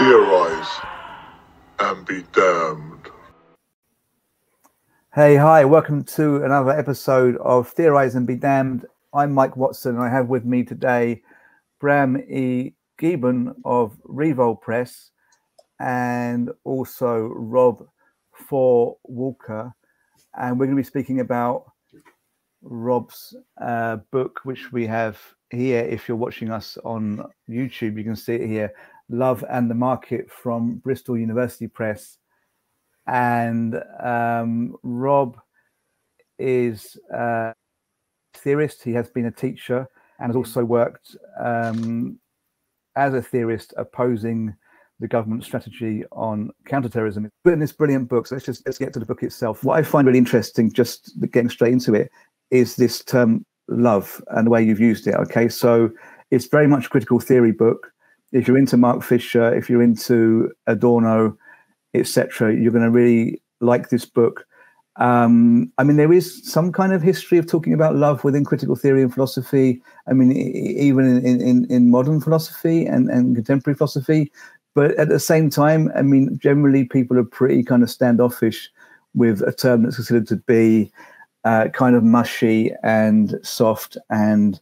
Theorize and be damned. Hey, hi, welcome to another episode of Theorize and be damned. I'm Mike Watson, and I have with me today Bram Gieben of Revol Press and also Rob Faure Walker. And we're going to be speaking about Rob's book, which we have here. If you're watching us on YouTube, you can see it here, Love and the Market, from Bristol University Press. And Rob is a theorist. He has been a teacher and has also worked as a theorist opposing the government strategy on counterterrorism. But in this brilliant book, so let's get to the book itself. What I find really interesting, just getting straight into it, is this term love and the way you've used it. Okay, so it's very much a critical theory book. If you're into Mark Fisher, if you're into Adorno, etc., you're going to really like this book. I mean, there is some kind of history of talking about love within critical theory and philosophy. I mean, even in modern philosophy and contemporary philosophy. But at the same time, I mean, generally people are pretty kind of standoffish with a term that's considered to be kind of mushy and soft and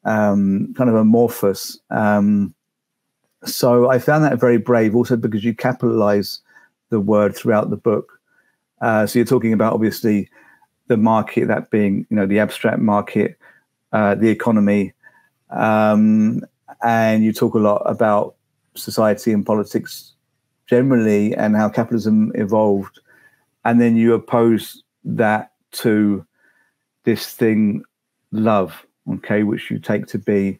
kind of amorphous. So I found that very brave, also because you capitalize the word throughout the book. So you're talking about, obviously, the market, that being, the abstract market, the economy, and you talk a lot about society and politics generally and how capitalism evolved. And then you oppose that to this thing, love, okay, which you take to be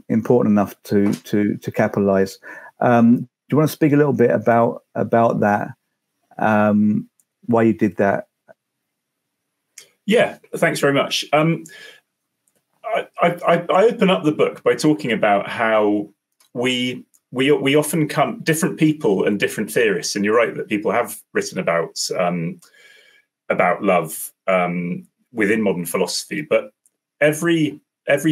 important enough to capitalize. Do you want to speak a little bit about that? Why you did that? Yeah, thanks very much. I open up the book by talking about how we often come, different people and different theorists, and you're right that people have written about love within modern philosophy, but every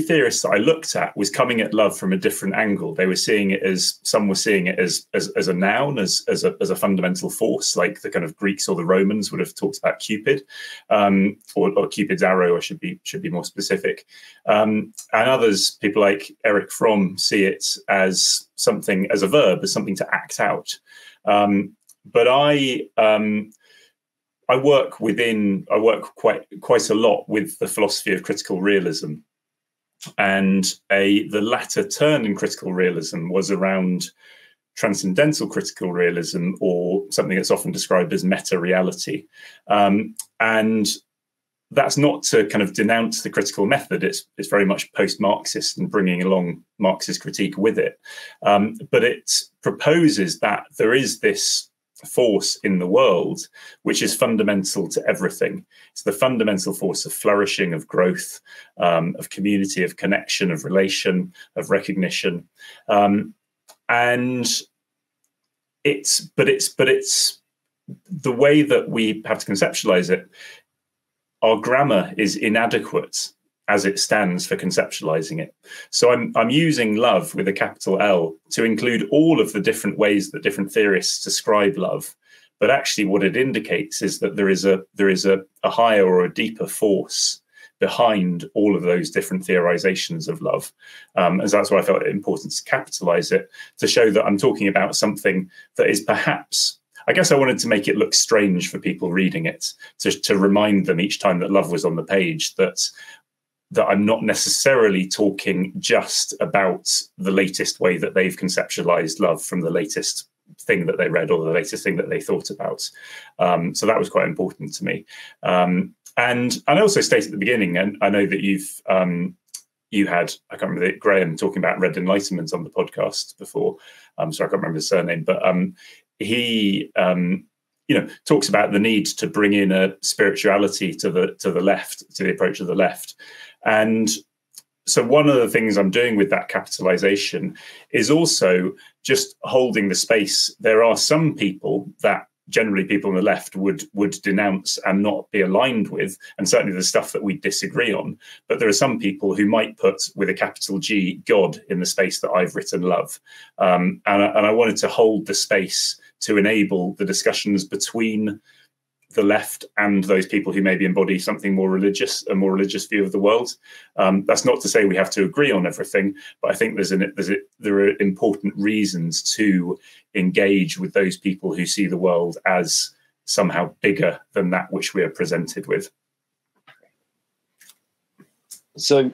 theorist that I looked at was coming at love from a different angle. They were seeing it as, some were seeing it as a noun, as a fundamental force, like the kind of Greeks or the Romans would have talked about Cupid, or Cupid's arrow, I should be more specific. And others, people like Erich Fromm, see it as something, as a verb, as something to act out. But I work quite a lot with the philosophy of critical realism. And the latter turn in critical realism was around transcendental critical realism, or something that's often described as meta-reality. And that's not to kind of denounce the critical method. It's very much post-Marxist and bringing along Marxist critique with it. But it proposes that there is this force in the world which is fundamental to everything. It's the fundamental force of flourishing, of growth, of community, of connection, of relation, of recognition, and it's the way that we have to conceptualize it. Our grammar is inadequate as it stands for conceptualizing it. So I'm using love with a capital L to include all of the different ways that different theorists describe love. But actually what it indicates is that there is a higher or a deeper force behind all of those different theorizations of love. And that's why I felt it important to capitalize it, to show that I'm talking about something that is perhaps, I guess I wanted to make it look strange for people reading it, to remind them each time that love was on the page that I'm not necessarily talking just about the latest way that they've conceptualized love from the latest thing that they read or the latest thing that they thought about. So that was quite important to me. And I also stated at the beginning, and I know that you had, I can't remember, Graham talking about Red Enlightenment on the podcast before. So I can't remember his surname, but he talks about the need to bring in a spirituality to the left, to the approach of the left. And so one of the things I'm doing with that capitalization is also just holding the space. There are some people that generally people on the left would denounce and not be aligned with, and certainly the stuff that we disagree on. But there are some people who might put, with a capital G, God in the space that I've written love. And I wanted to hold the space to enable the discussions between the left and those people who maybe embody something more religious, a more religious view of the world. That's not to say we have to agree on everything, but I think there are important reasons to engage with those people who see the world as somehow bigger than that which we are presented with. So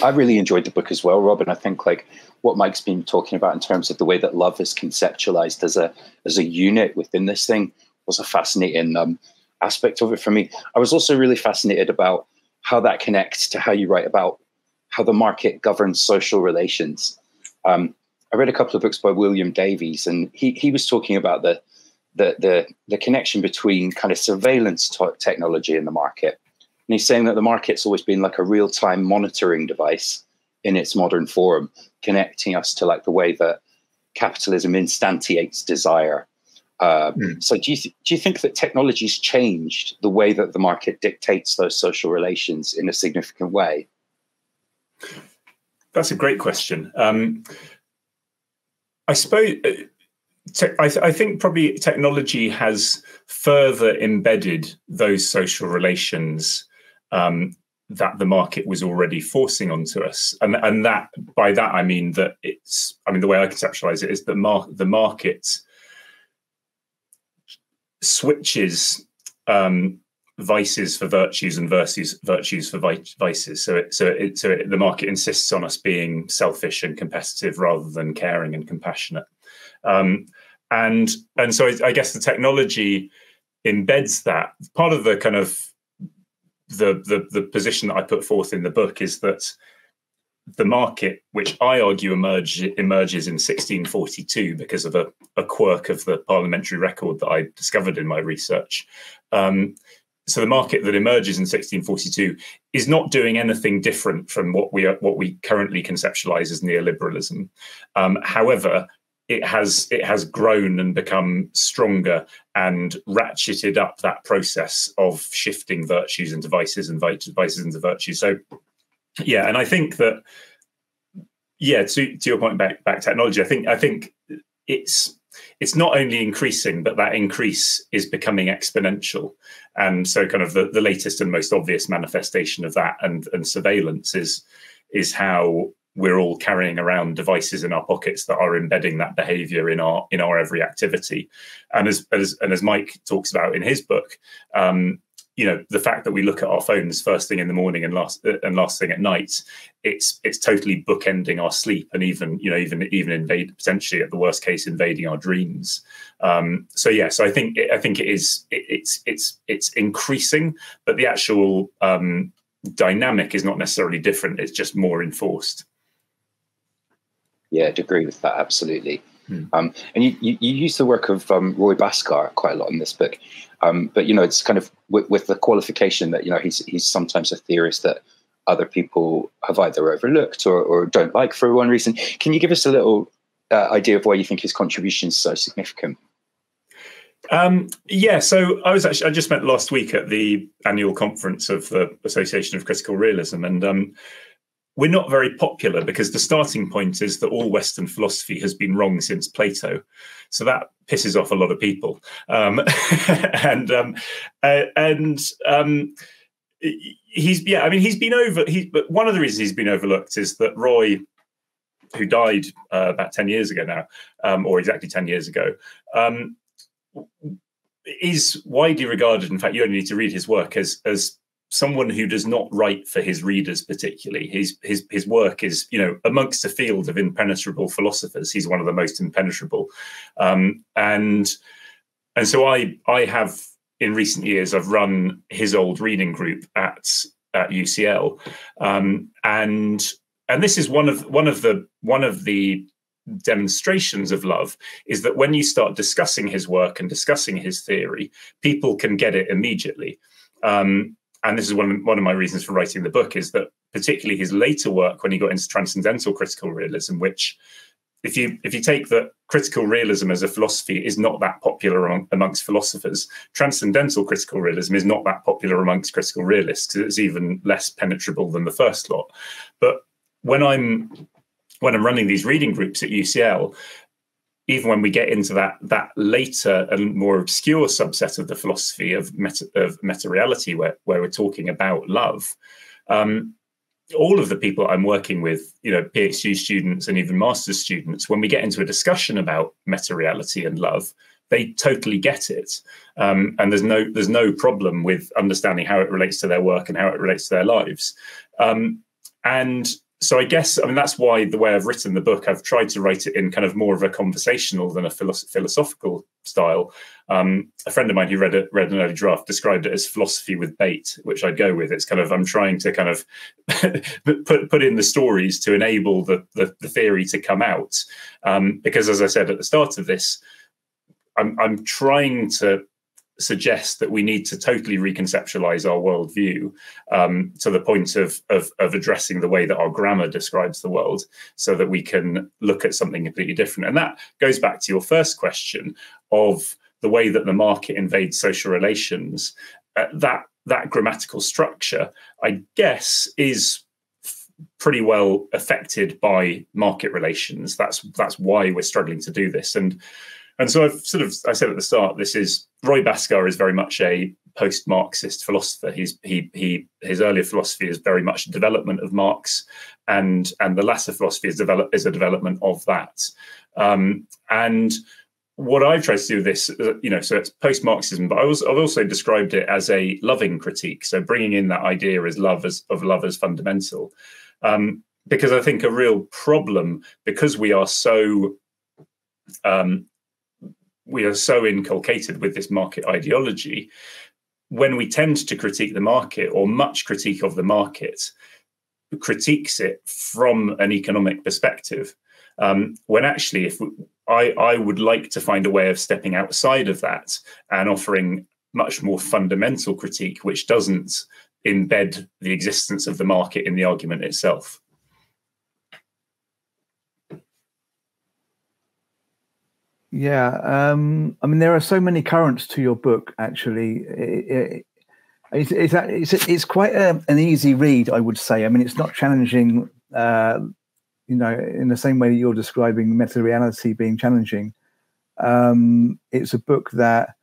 I really enjoyed the book as well, Rob, and I think like what Mike's been talking about in terms of the way that love is conceptualized as a unit within this thing was a fascinating aspect of it for me. I was also really fascinated about how that connects to how you write about how the market governs social relations. I read a couple of books by William Davies, and he was talking about the connection between kind of surveillance technology and the market. And he's saying that the market's always been like a real-time monitoring device in its modern form, connecting us to like the way that capitalism instantiates desire. So do you think that technology's changed the way that the market dictates those social relations in a significant way? That's a great question. I suppose I think probably technology has further embedded those social relations that the market was already forcing onto us, and that by that I mean that the way I conceptualize it is that the market switches vices for virtues and virtues for vices. So the market insists on us being selfish and competitive rather than caring and compassionate. And so I guess the technology embeds that. Part of the kind of the position that I put forth in the book is that the market, which I argue emerges in 1642 because of a quirk of the parliamentary record that I discovered in my research. So the market that emerges in 1642 is not doing anything different from what we currently conceptualize as neoliberalism. However, it has grown and become stronger and ratcheted up that process of shifting virtues into vices and vices into virtues. So yeah, and I think that, yeah, to your point back technology, I think it's not only increasing, but that increase is becoming exponential. And so kind of the latest and most obvious manifestation of that and surveillance is how we're all carrying around devices in our pockets that are embedding that behavior in our every activity. And as Mike talks about in his book, the fact that we look at our phones first thing in the morning and last thing at night, it's totally bookending our sleep and even invade, potentially at the worst case, invading our dreams. So I think it's increasing, but the actual dynamic is not necessarily different. It's just more enforced. Yeah, I'd agree with that, absolutely. And you use the work of Roy Bascar quite a lot in this book, but it's kind of with the qualification that he's sometimes a theorist that other people have either overlooked or don't like for one reason. Can you give us a little idea of why you think his contribution is so significant? So I just spent last week at the annual conference of the Association of Critical Realism, and we're not very popular because the starting point is that all Western philosophy has been wrong since Plato. So that pisses off a lot of people. But one of the reasons he's been overlooked is that Roy, who died about 10 years ago now, or exactly 10 years ago, is widely regarded. In fact, you only need to read his work as someone who does not write for his readers particularly. His work is, amongst a field of impenetrable philosophers, he's one of the most impenetrable. And so I have, in recent years, I've run his old reading group at UCL. And this is one of the demonstrations of love, is that when you start discussing his work and discussing his theory, people can get it immediately. And this is one of my reasons for writing the book, is that particularly his later work, when he got into transcendental critical realism, which if you take that critical realism as a philosophy is not that popular amongst philosophers, transcendental critical realism is not that popular amongst critical realists because it's even less penetrable than the first lot. But when I'm running these reading groups at UCL, even when we get into that later and more obscure subset of the philosophy of meta reality, where we're talking about love, all of the people I'm working with, PhD students and even master's students, when we get into a discussion about meta reality and love, they totally get it, and there's no problem with understanding how it relates to their work and how it relates to their lives, and so I guess, that's why the way I've written the book, I've tried to write it in kind of more of a conversational than a philosophical style. A friend of mine who read an early draft described it as philosophy with bait, which I'd go with. It's kind of, I'm trying to kind of put in the stories to enable the theory to come out. Because as I said at the start of this, I'm trying to suggest that we need to totally reconceptualize our worldview to the point of addressing the way that our grammar describes the world, so that we can look at something completely different. And that goes back to your first question of the way that the market invades social relations. That grammatical structure, I guess, is pretty well affected by market relations. That's why we're struggling to do this. And so I said at the start, Roy Bascar is very much a post-Marxist philosopher. His earlier philosophy is very much a development of Marx, and the latter philosophy is a development of that. And what I've tried to do with this, so it's post-Marxism, but I've also described it as a loving critique. So bringing in that idea as love as fundamental, because I think a real problem, because we are so inculcated with this market ideology, when we tend to critique the market, or much critique of the market critiques it from an economic perspective, when actually I would like to find a way of stepping outside of that and offering much more fundamental critique, which doesn't embed the existence of the market in the argument itself. Yeah, there are so many currents to your book. Actually, it's quite an easy read, I would say. It's not challenging, in the same way that you're describing meta reality being challenging. It's a book that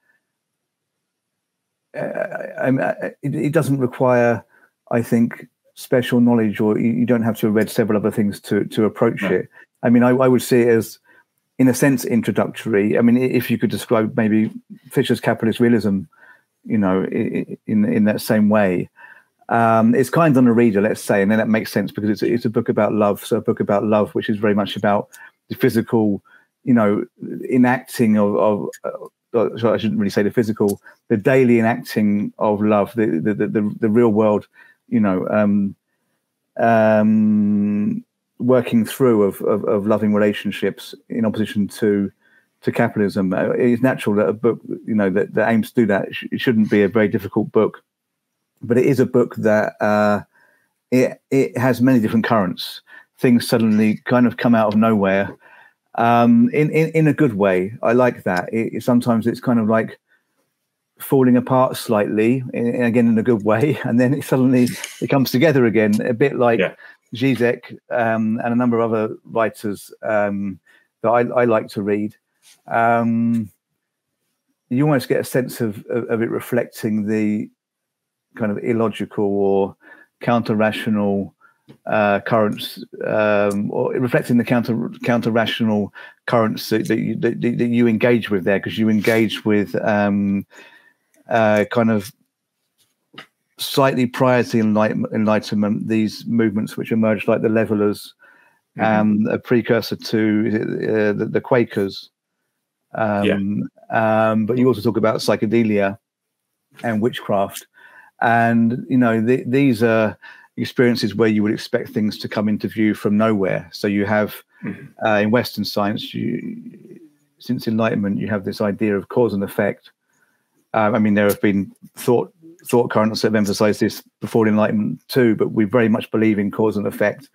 it doesn't require, I think, special knowledge, or you don't have to have read several other things to approach it. I would see it as, in a sense, introductory. If you could describe maybe Fisher's capitalist realism, in that same way, it's kind on a reader, let's say, and then that makes sense because it's a book about love. So a book about love, which is very much about the physical, enacting of I shouldn't really say the physical, the daily enacting of love, the real world, working through of loving relationships in opposition to capitalism. It's natural that a book, that aims to do that, it shouldn't be a very difficult book, but it is a book that it has many different currents. Things suddenly kind of come out of nowhere, in a good way. I like that. Sometimes it's kind of like falling apart slightly, again in a good way, and then it comes together again, a bit like Zizek and a number of other writers that I like to read. You almost get a sense of it reflecting the kind of illogical or counter-rational currents, or reflecting the counter-rational currents that you engage with there, because you engage with kind of slightly prior to the Enlightenment, these movements which emerged, like the Levelers, a precursor to the Quakers. But you also talk about psychedelia and witchcraft, and these are experiences where you would expect things to come into view from nowhere. So you have in Western science, since Enlightenment, you have this idea of cause and effect. There have been thought currents that have emphasized this before Enlightenment too, but we very much believe in cause and effect.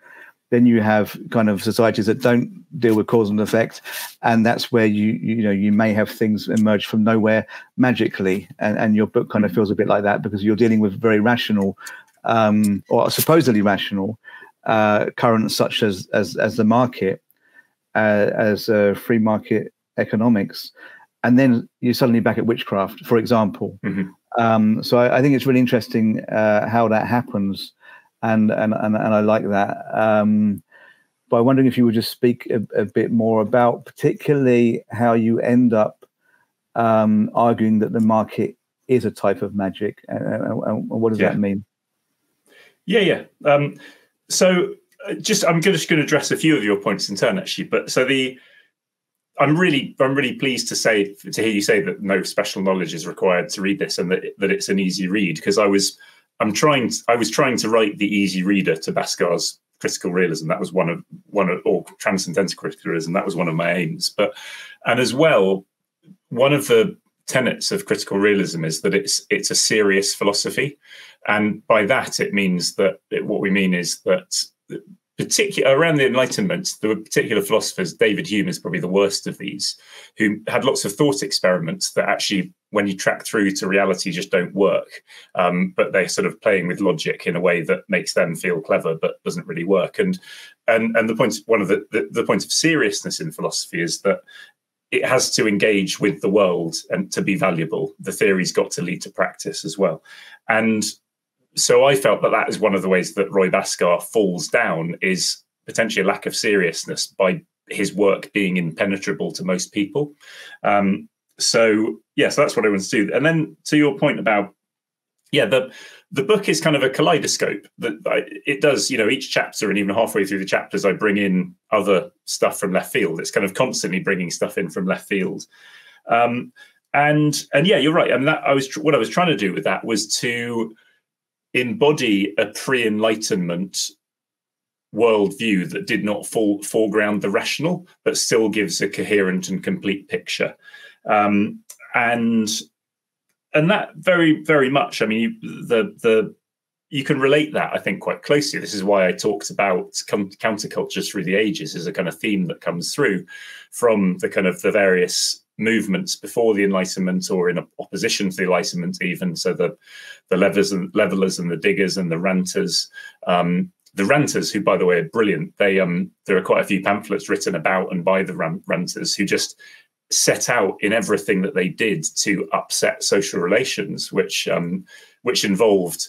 Then you have kind of societies that don't deal with cause and effect, and that's where you may have things emerge from nowhere magically. And your book kind of feels a bit like that, because you're dealing with very rational, or supposedly rational, currents such as the market, as free market economics, and then you're suddenly back at witchcraft, for example. So I think it's really interesting how that happens. And I like that. But I'm wondering if you would just speak a bit more about particularly how you end up arguing that the market is a type of magic, and what does that mean? Yeah. So I'm just going to address a few of your points in turn, actually. But so I'm really pleased to hear you say that no special knowledge is required to read this, and that it's an easy read, because I was trying to write the easy reader to Bascar's critical realism. That was one of or transcendental critical realism. That was one of my aims. And as well, one of the tenets of critical realism is that it's a serious philosophy, and by that it means that what we mean is that around the Enlightenment, there were particular philosophers. David Hume is probably the worst of these, who had lots of thought experiments that actually, when you track through to reality, just don't work. But they're sort of playing with logic in a way that makes them feel clever, but doesn't really work. And the point, one of the points of seriousness in philosophy is that it has to engage with the world and to be valuable. The theory's got to lead to practice as well. And so I felt that is one of the ways that Roy Bascar falls down, is potentially a lack of seriousness by his work being impenetrable to most people. So that's what I want to do. And then to your point about, the book is kind of a kaleidoscope that it does, each chapter, and even halfway through the chapters, I bring in other stuff from left field. It's kind of constantly bringing stuff in from left field. And you're right. And what I was trying to do with that was to embody a pre-Enlightenment worldview that did not foreground the rational, but still gives a coherent and complete picture. And that very, very much, I mean, you can relate that, I think, quite closely. This is why I talked about countercultures through the ages as a kind of theme that comes through from the kind of the various movements before the Enlightenment, or in opposition to the Enlightenment even. So the levelers and the diggers and the ranters. The ranters, who, by the way, are brilliant. There are quite a few pamphlets written about and by the ranters, who just set out in everything that they did to upset social relations, which involved,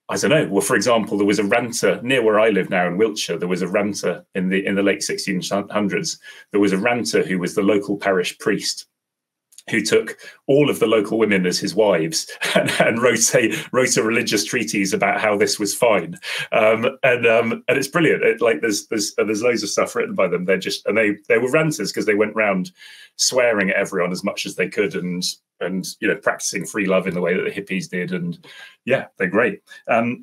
I don't know. Well, for example, there was a ranter near where I live now in Wiltshire. There was a ranter in the late 1600s. There was a ranter who was the local parish priest, who took all of the local women as his wives and wrote a religious treatise about how this was fine. And it's brilliant. There's loads of stuff written by them. They were ranters because they went round swearing at everyone as much as they could, and practicing free love in the way that the hippies did. And they're great. So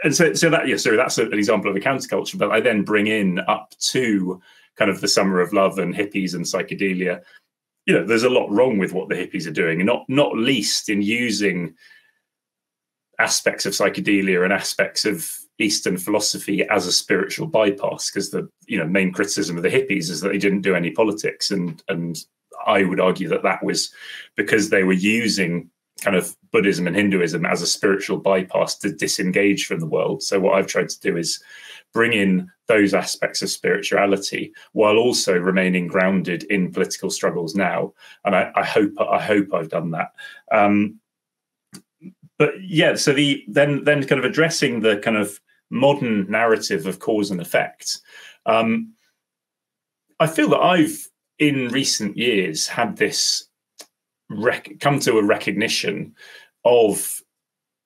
that's an example of a counterculture. But I then bring in up to kind of the summer of love and hippies and psychedelia. There's a lot wrong with what the hippies are doing, and not least in using aspects of psychedelia and aspects of Eastern philosophy as a spiritual bypass. Because the main criticism of the hippies is that they didn't do any politics, and I would argue that was because they were using kind of Buddhism and Hinduism as a spiritual bypass to disengage from the world. So what I've tried to do is bring in those aspects of spirituality while also remaining grounded in political struggles now. And I hope I've done that. So then kind of addressing the kind of modern narrative of cause and effect. I feel that I've, in recent years, had this come to a recognition of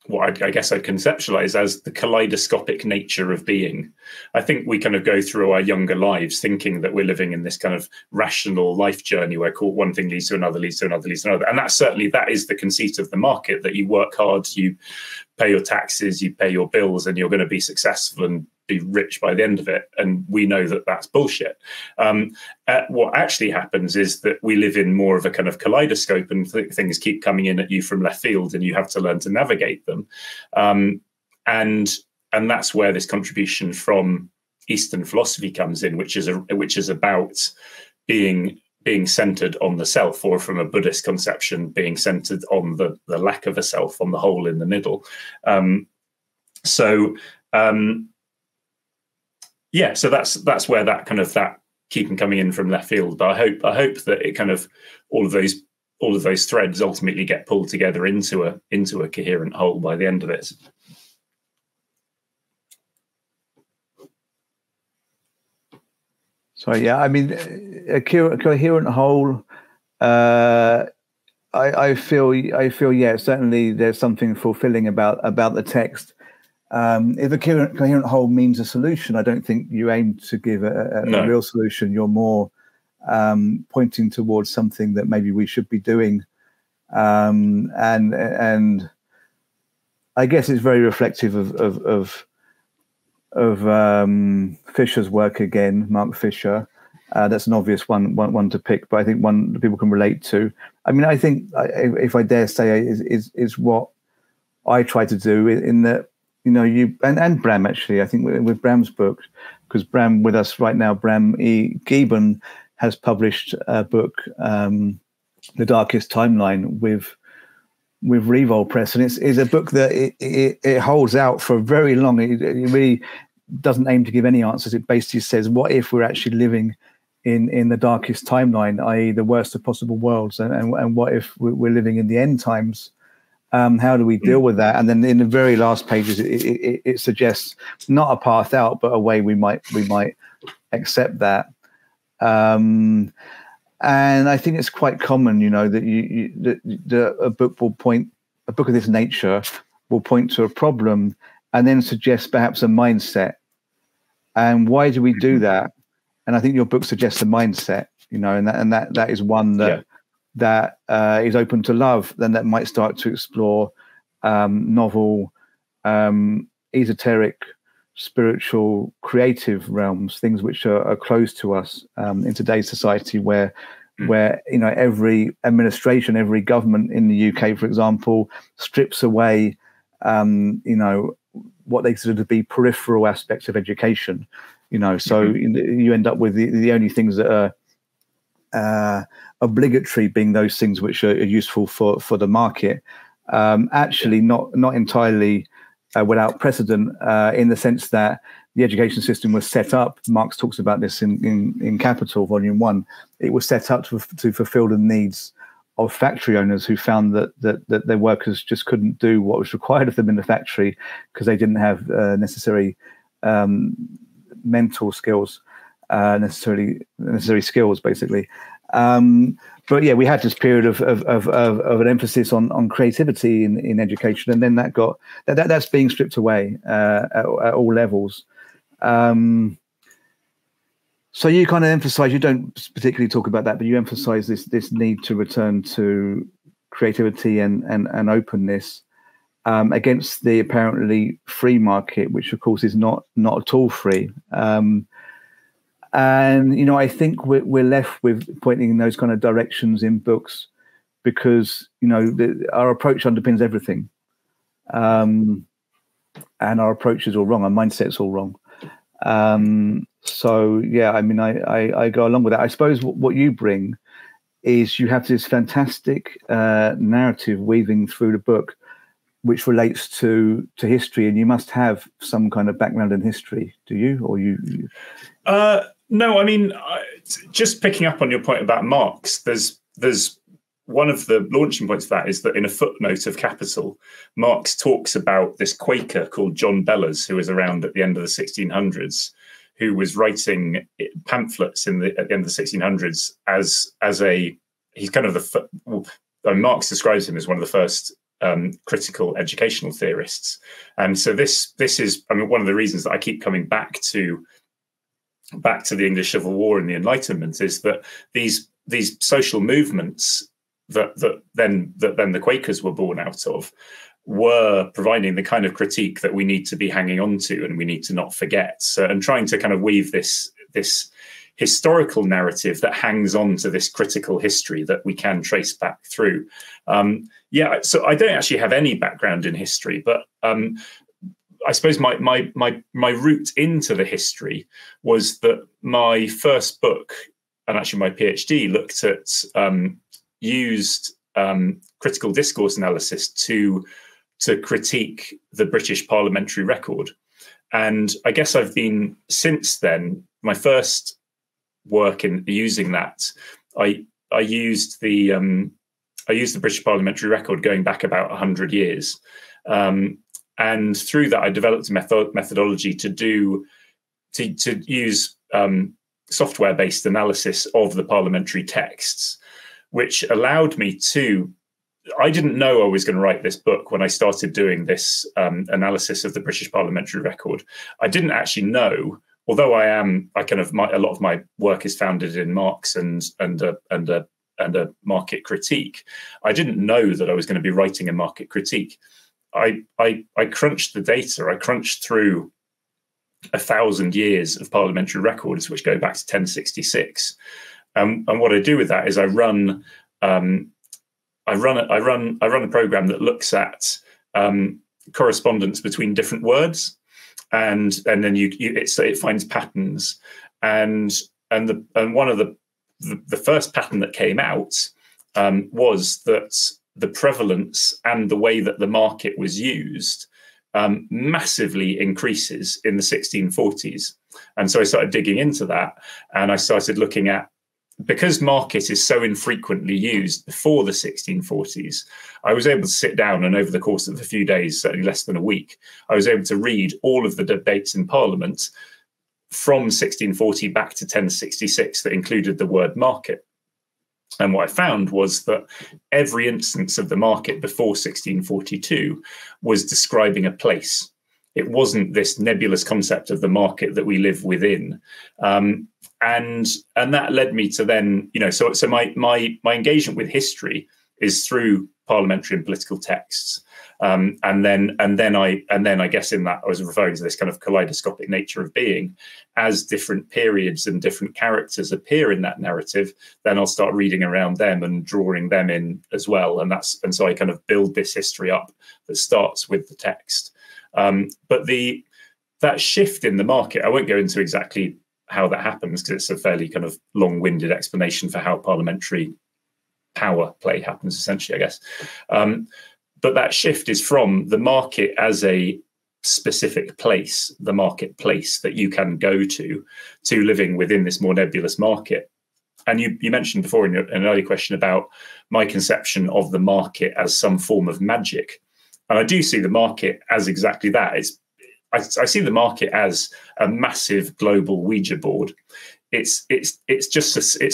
what I guess I'd conceptualize as the kaleidoscopic nature of being. I think we kind of go through our younger lives thinking that we're living in this kind of rational life journey where one thing leads to another, leads to another, leads to another. And that is the conceit of the market, that you work hard, you pay your taxes, you pay your bills, and you're going to be successful and be rich by the end of it. And we know that that's bullshit. What actually happens is that we live in more of a kind of kaleidoscope, and things keep coming in at you from left field, and you have to learn to navigate them. And that's where this contribution from Eastern philosophy comes in, which is about being centered on the self, or from a Buddhist conception, being centered on the lack of a self, on the hole in the middle. So that's where that keeping coming in from left field. But I hope that it kind of all of those threads ultimately get pulled together into a coherent whole by the end of it. So yeah, I mean, a coherent whole. I feel yeah, certainly there's something fulfilling about the text. If a coherent whole means a solution, I don't think you aim to give a real solution. You're more pointing towards something that maybe we should be doing, and I guess it's very reflective of Fisher's work again, Mark Fisher. That's an obvious one to pick, but I think one that people can relate to. I mean, I think, if I dare say, is what I try to do in that, you know, you and Bram, actually, I think with Bram's book, because Bram with us right now, Bram Gieben has published a book, The Darkest Timeline, with Revol Press, and it's a book that it holds out for very long. It really doesn't aim to give any answers. It basically says, what if we're actually living in the darkest timeline, i.e. the worst of possible worlds, and what if we're living in the end times? How do we deal with that? And then in the very last pages, it suggests not a path out, but a way we might accept that. And I think it's quite common, you know, that a book of this nature will point to a problem and then suggest perhaps a mindset. And why do we do that? And I think your book suggests a mindset, you know, and that is one that is open to love, then that might start to explore novel, esoteric, spiritual, creative realms, things which are close to us in today's society, where you know, every administration, every government in the UK, for example, strips away you know, what they consider to be peripheral aspects of education, you know. So you end up with the only things that are obligatory being those things which are useful for the market, actually not entirely without precedent, in the sense that the education system was set up. Marx talks about this in Capital, Volume 1. It was set up to fulfill the needs of factory owners who found that their workers just couldn't do what was required of them in the factory because they didn't have necessary mental skills, necessary skills, basically. But yeah, we had this period of an emphasis on creativity in education, and then that's being stripped away at all levels. So you kind of emphasize, you don't particularly talk about that, but you emphasize this need to return to creativity and openness against the apparently free market, which of course is not at all free. And, you know, I think we're left with pointing in those kind of directions in books because, you know, our approach underpins everything. And our approach is all wrong. Our mindset's all wrong. So, yeah, I mean, I go along with that. I suppose what you bring is you have this fantastic narrative weaving through the book, which relates to history, and you must have some kind of background in history, do you? Or you... No, I mean, just picking up on your point about Marx, there's one of the launching points of that is that in a footnote of Capital, Marx talks about this Quaker called John Bellis, who was around at the end of the 1600s, who was writing pamphlets at the end of the 1600s he's kind of Marx describes him as one of the first critical educational theorists. And so this is, I mean, one of the reasons that I keep coming back to the English Civil War and the Enlightenment is that these social movements that then the Quakers were born out of were providing the kind of critique that we need to be hanging on to and we need to not forget. So, and trying to kind of weave this historical narrative that hangs on to this critical history that we can trace back through. So I don't actually have any background in history, but I suppose my route into the history was that my first book, and actually my PhD, looked at used critical discourse analysis to critique the British parliamentary record. And I guess I've been, since then, my first work in using that, I used the British parliamentary record going back about 100 years. And through that, I developed a methodology to use software-based analysis of the parliamentary texts, which allowed me to. I didn't know I was going to write this book when I started doing this analysis of the British parliamentary record. I didn't actually know, although a lot of my work is founded in Marx and a market critique. I didn't know that I was going to be writing a market critique. I crunched the data. I crunched through 1,000 years of parliamentary records, which go back to 1066. And what I do with that is I run a program that looks at correspondence between different words, and then it finds patterns. And one of the first pattern that came out was that the prevalence and the way that the market was used massively increases in the 1640s. And so I started digging into that, and I started looking at, because market is so infrequently used before the 1640s, I was able to sit down, and over the course of a few days, certainly less than a week, I was able to read all of the debates in Parliament from 1640 back to 1066 that included the word market. And what I found was that every instance of the market before 1642 was describing a place. It wasn't this nebulous concept of the market that we live within. And that led me to then, so my engagement with history is through parliamentary and political texts. And then I guess in that I was referring to this kind of kaleidoscopic nature of being. As different periods and different characters appear in that narrative, then I'll start reading around them and drawing them in as well. And so I kind of build this history up that starts with the text. But that shift in the market, I won't go into exactly how that happens, because it's a fairly kind of long-winded explanation for how parliamentary power play happens, essentially, I guess. But that shift is from the market as a specific place, the marketplace that you can go to living within this more nebulous market. And you mentioned before in an earlier question about my conception of the market as some form of magic. And I do see the market as exactly that. I see the market as a massive global Ouija board. It's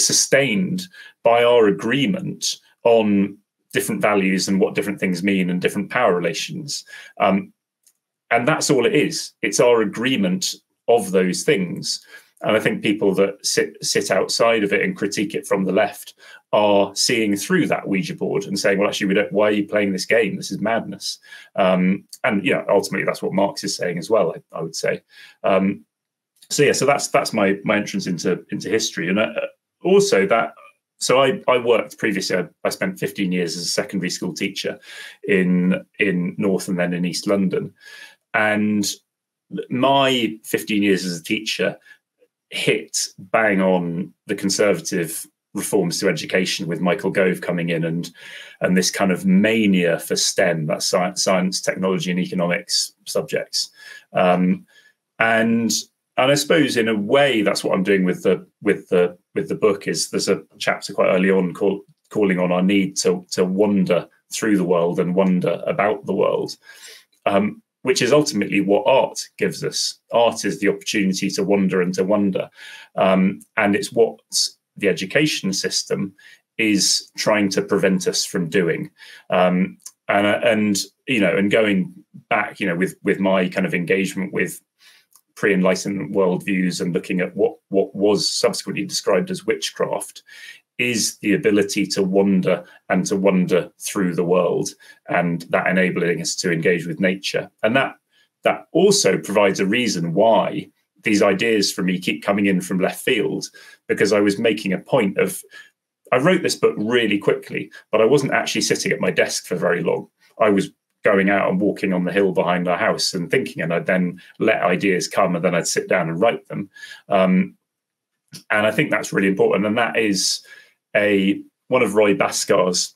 sustained by our agreement on different values and what different things mean and different power relations. And that's all it is. It's our agreement of those things. And I think people that sit outside of it and critique it from the left are seeing through that Ouija board and saying, well, actually, why are you playing this game? This is madness. And ultimately, that's what Marx is saying as well, I would say. So that's my entrance into history. And also that, so I worked previously, I spent 15 years as a secondary school teacher in North and then in East London. And my 15 years as a teacher hit bang on the conservative reforms to education with Michael Gove coming in and this kind of mania for STEM, that's science, technology, and economics subjects. And I suppose in a way that's what I'm doing with the book. Is there's a chapter quite early on calling on our need to wander through the world and wonder about the world, which is ultimately what art gives us. Art is the opportunity to wander and to wonder, and it's what the education system is trying to prevent us from doing. And going back, with my kind of engagement with pre-Enlightenment worldviews and looking at what was subsequently described as witchcraft, is the ability to wander and to wander through the world, and that enabling us to engage with nature. And that also provides a reason why these ideas for me keep coming in from left field, because I was making a point of, I wrote this book really quickly, but I wasn't actually sitting at my desk for very long. I was going out and walking on the hill behind our house and thinking, and I'd then let ideas come, and then I'd sit down and write them. And I think that's really important. And that is one of Roy Bascar's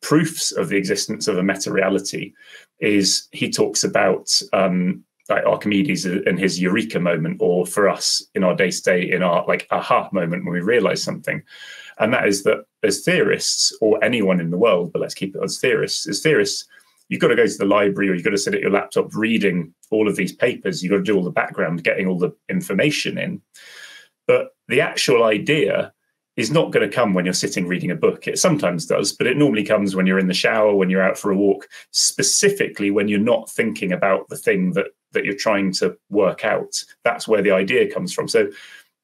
proofs of the existence of a meta-reality. Is he talks about like Archimedes and his eureka moment, or for us in our day-to-day, in our like aha moment when we realize something. And that is that as theorists, or anyone in the world, but let's keep it as theorists, you've got to go to the library, or you've got to sit at your laptop reading all of these papers. You've got to do all the background, getting all the information in. But the actual idea is not going to come when you're sitting reading a book. It sometimes does, but it normally comes when you're in the shower, when you're out for a walk, specifically when you're not thinking about the thing that you're trying to work out. That's where the idea comes from. So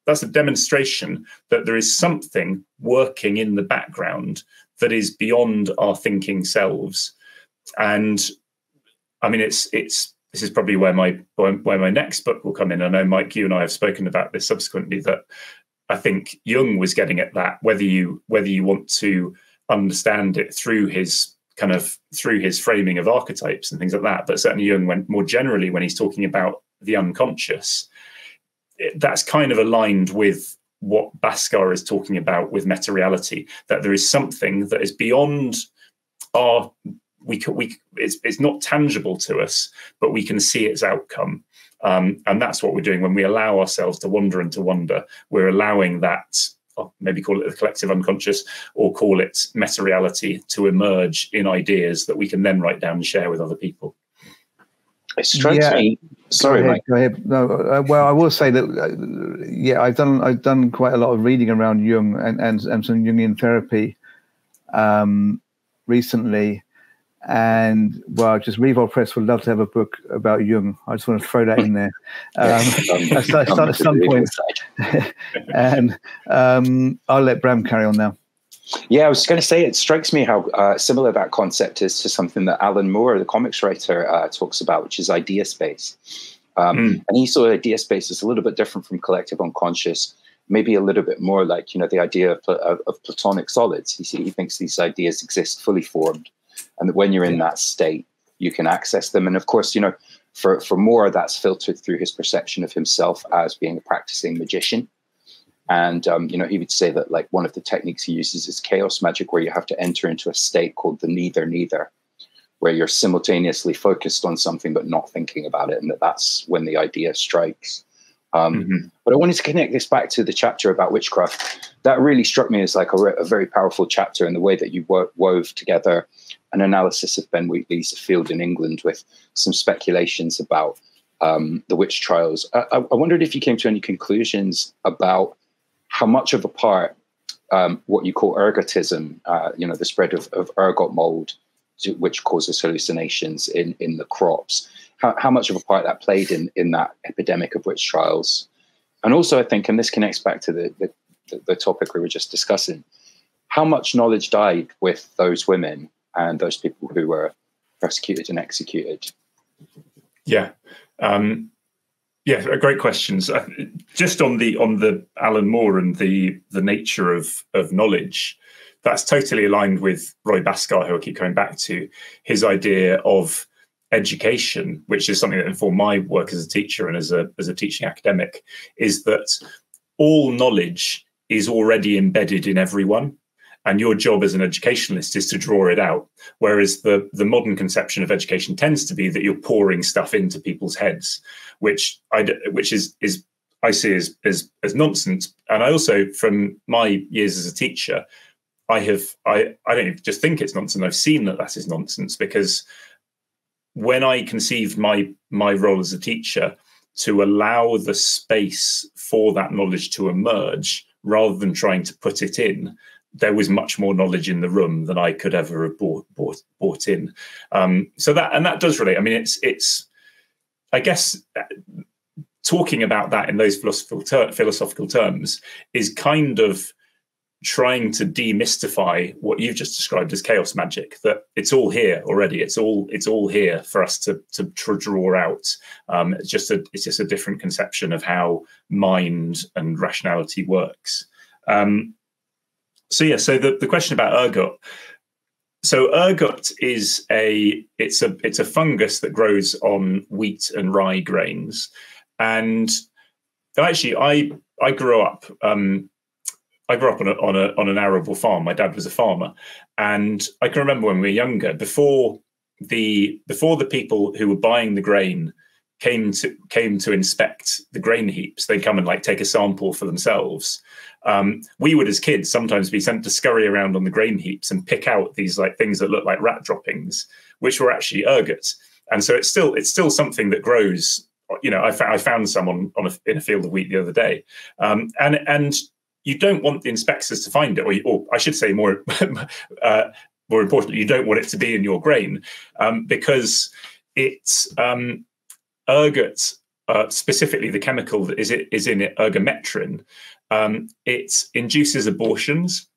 that's a demonstration that there is something working in the background that is beyond our thinking selves. And I mean, this is probably where my next book will come in. I know, Mike, you and I have spoken about this subsequently, that I think Jung was getting at that, whether you want to understand it through his framing of archetypes and things like that. But certainly Jung went more generally when he's talking about the unconscious. That's kind of aligned with what Bascar is talking about with meta-reality, that there is something that is beyond our, it's not tangible to us, but we can see its outcome. And that's what we're doing when we allow ourselves to wander and to wonder. We're allowing that, maybe call it the collective unconscious, or call it meta-reality, to emerge in ideas that we can then write down and share with other people. It strikes me. Sorry, Mike. Go ahead. No, well, I will say that I've done quite a lot of reading around Jung and some Jungian therapy recently. And well, just Revol Press would love to have a book about Jung. I just want to throw that in there at some point. And I'll let Bram carry on now. Yeah, I was going to say, it strikes me how similar that concept is to something that Alan Moore, the comics writer, talks about, which is idea space. And he saw idea space as a little bit different from collective unconscious, maybe a little bit more like, the idea of Platonic solids. He thinks these ideas exist fully formed, and that when you're in that state, you can access them. And of course, for Moore, that's filtered through his perception of himself as being a practicing magician. And, he would say that like one of the techniques he uses is chaos magic, where you have to enter into a state called the neither, where you're simultaneously focused on something but not thinking about it. And that's when the idea strikes. But I wanted to connect this back to the chapter about witchcraft. That really struck me as like a very powerful chapter, in the way that you wove together an analysis of Ben Wheatley's A Field in England with some speculations about the witch trials. I wondered if you came to any conclusions about how much of a part what you call ergotism, the spread of ergot mold, which causes hallucinations in the crops, how much of a part that played in that epidemic of witch trials. And also, I think, and this connects back to the topic we were just discussing, how much knowledge died with those women and those people who were persecuted and executed. Yeah. Great questions. Just on the Alan Moore and the nature of knowledge, that's totally aligned with Roy Bascar, who I keep coming back to. His idea of education, which is something that informed my work as a teacher and as a teaching academic, is that all knowledge is already embedded in everyone. And your job as an educationalist is to draw it out. Whereas the modern conception of education tends to be that you're pouring stuff into people's heads, which is I see as nonsense. And I also, from my years as a teacher, I don't just think it's nonsense. I've seen that is nonsense, because when I conceived my role as a teacher to allow the space for that knowledge to emerge rather than trying to put it in, there was much more knowledge in the room than I could ever have brought in. So that does relate. I mean, it's I guess talking about that in those philosophical terms is kind of trying to demystify what you've just described as chaos magic, that it's all here already. It's all here for us to draw out. It's just a different conception of how mind and rationality works. So the question about ergot. So Urgot is it's a fungus that grows on wheat and rye grains, and actually I grew up on an arable farm. My dad was a farmer, and I can remember when we were younger, before the people who were buying the grain came to inspect the grain heaps, they'd come and like take a sample for themselves. We would, as kids, sometimes be sent to scurry around on the grain heaps and pick out these like things that look like rat droppings, which were actually ergot. And so it's still something that grows. You know, I found some in a field of wheat the other day, and you don't want the inspectors to find it, or I should say more more importantly, you don't want it to be in your grain, because it's ergot, specifically the chemical that is in it, ergometrin. It induces abortions.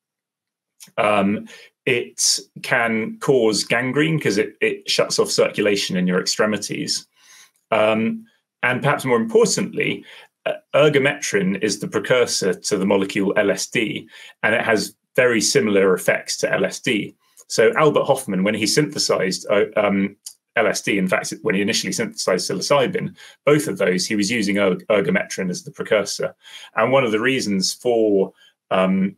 It can cause gangrene because it shuts off circulation in your extremities. And perhaps more importantly, ergometrin is the precursor to the molecule LSD, and it has very similar effects to LSD. So Albert Hofmann, when he synthesized LSD, in fact, when he initially synthesized psilocybin, both of those, he was using ergometrin as the precursor. And one of the reasons for not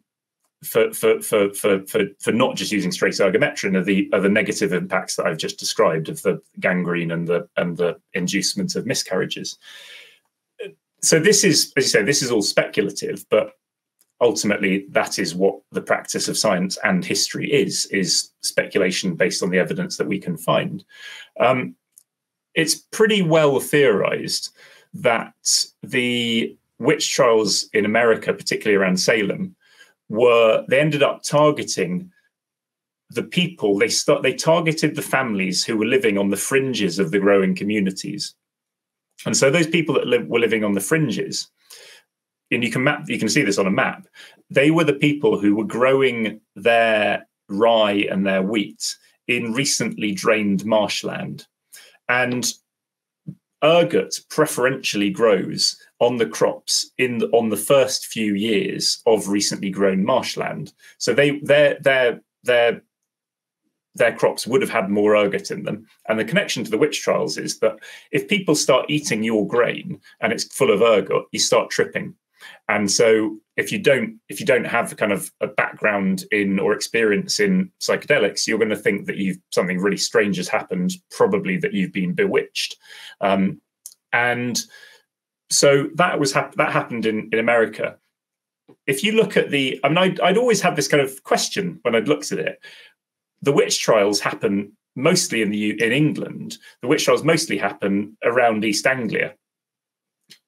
just using straight ergometrin are the negative impacts that I've just described of the gangrene and the inducement of miscarriages. So this is, as you say, this is all speculative, but ultimately that is what the practice of science and history is speculation based on the evidence that we can find. It's pretty well theorized that the witch trials in America, particularly around Salem, they ended up targeting the people. They targeted the families who were living on the fringes of the growing communities. And so those people that were living on the fringes, and you can see this on a map, they were the people who were growing their rye and their wheat in recently drained marshland. And ergot preferentially grows on the crops on the first few years of recently grown marshland. So their crops would have had more ergot in them. And the connection to the witch trials is that if people start eating your grain and it's full of ergot, you start tripping. And so if you don't have kind of a background in or experience in psychedelics, you're going to think that something really strange has happened, probably that you've been bewitched. And so that happened in America. If you look at I'd always had this kind of question when I'd looked at it. The witch trials happen mostly in England. The witch trials mostly happen around East Anglia.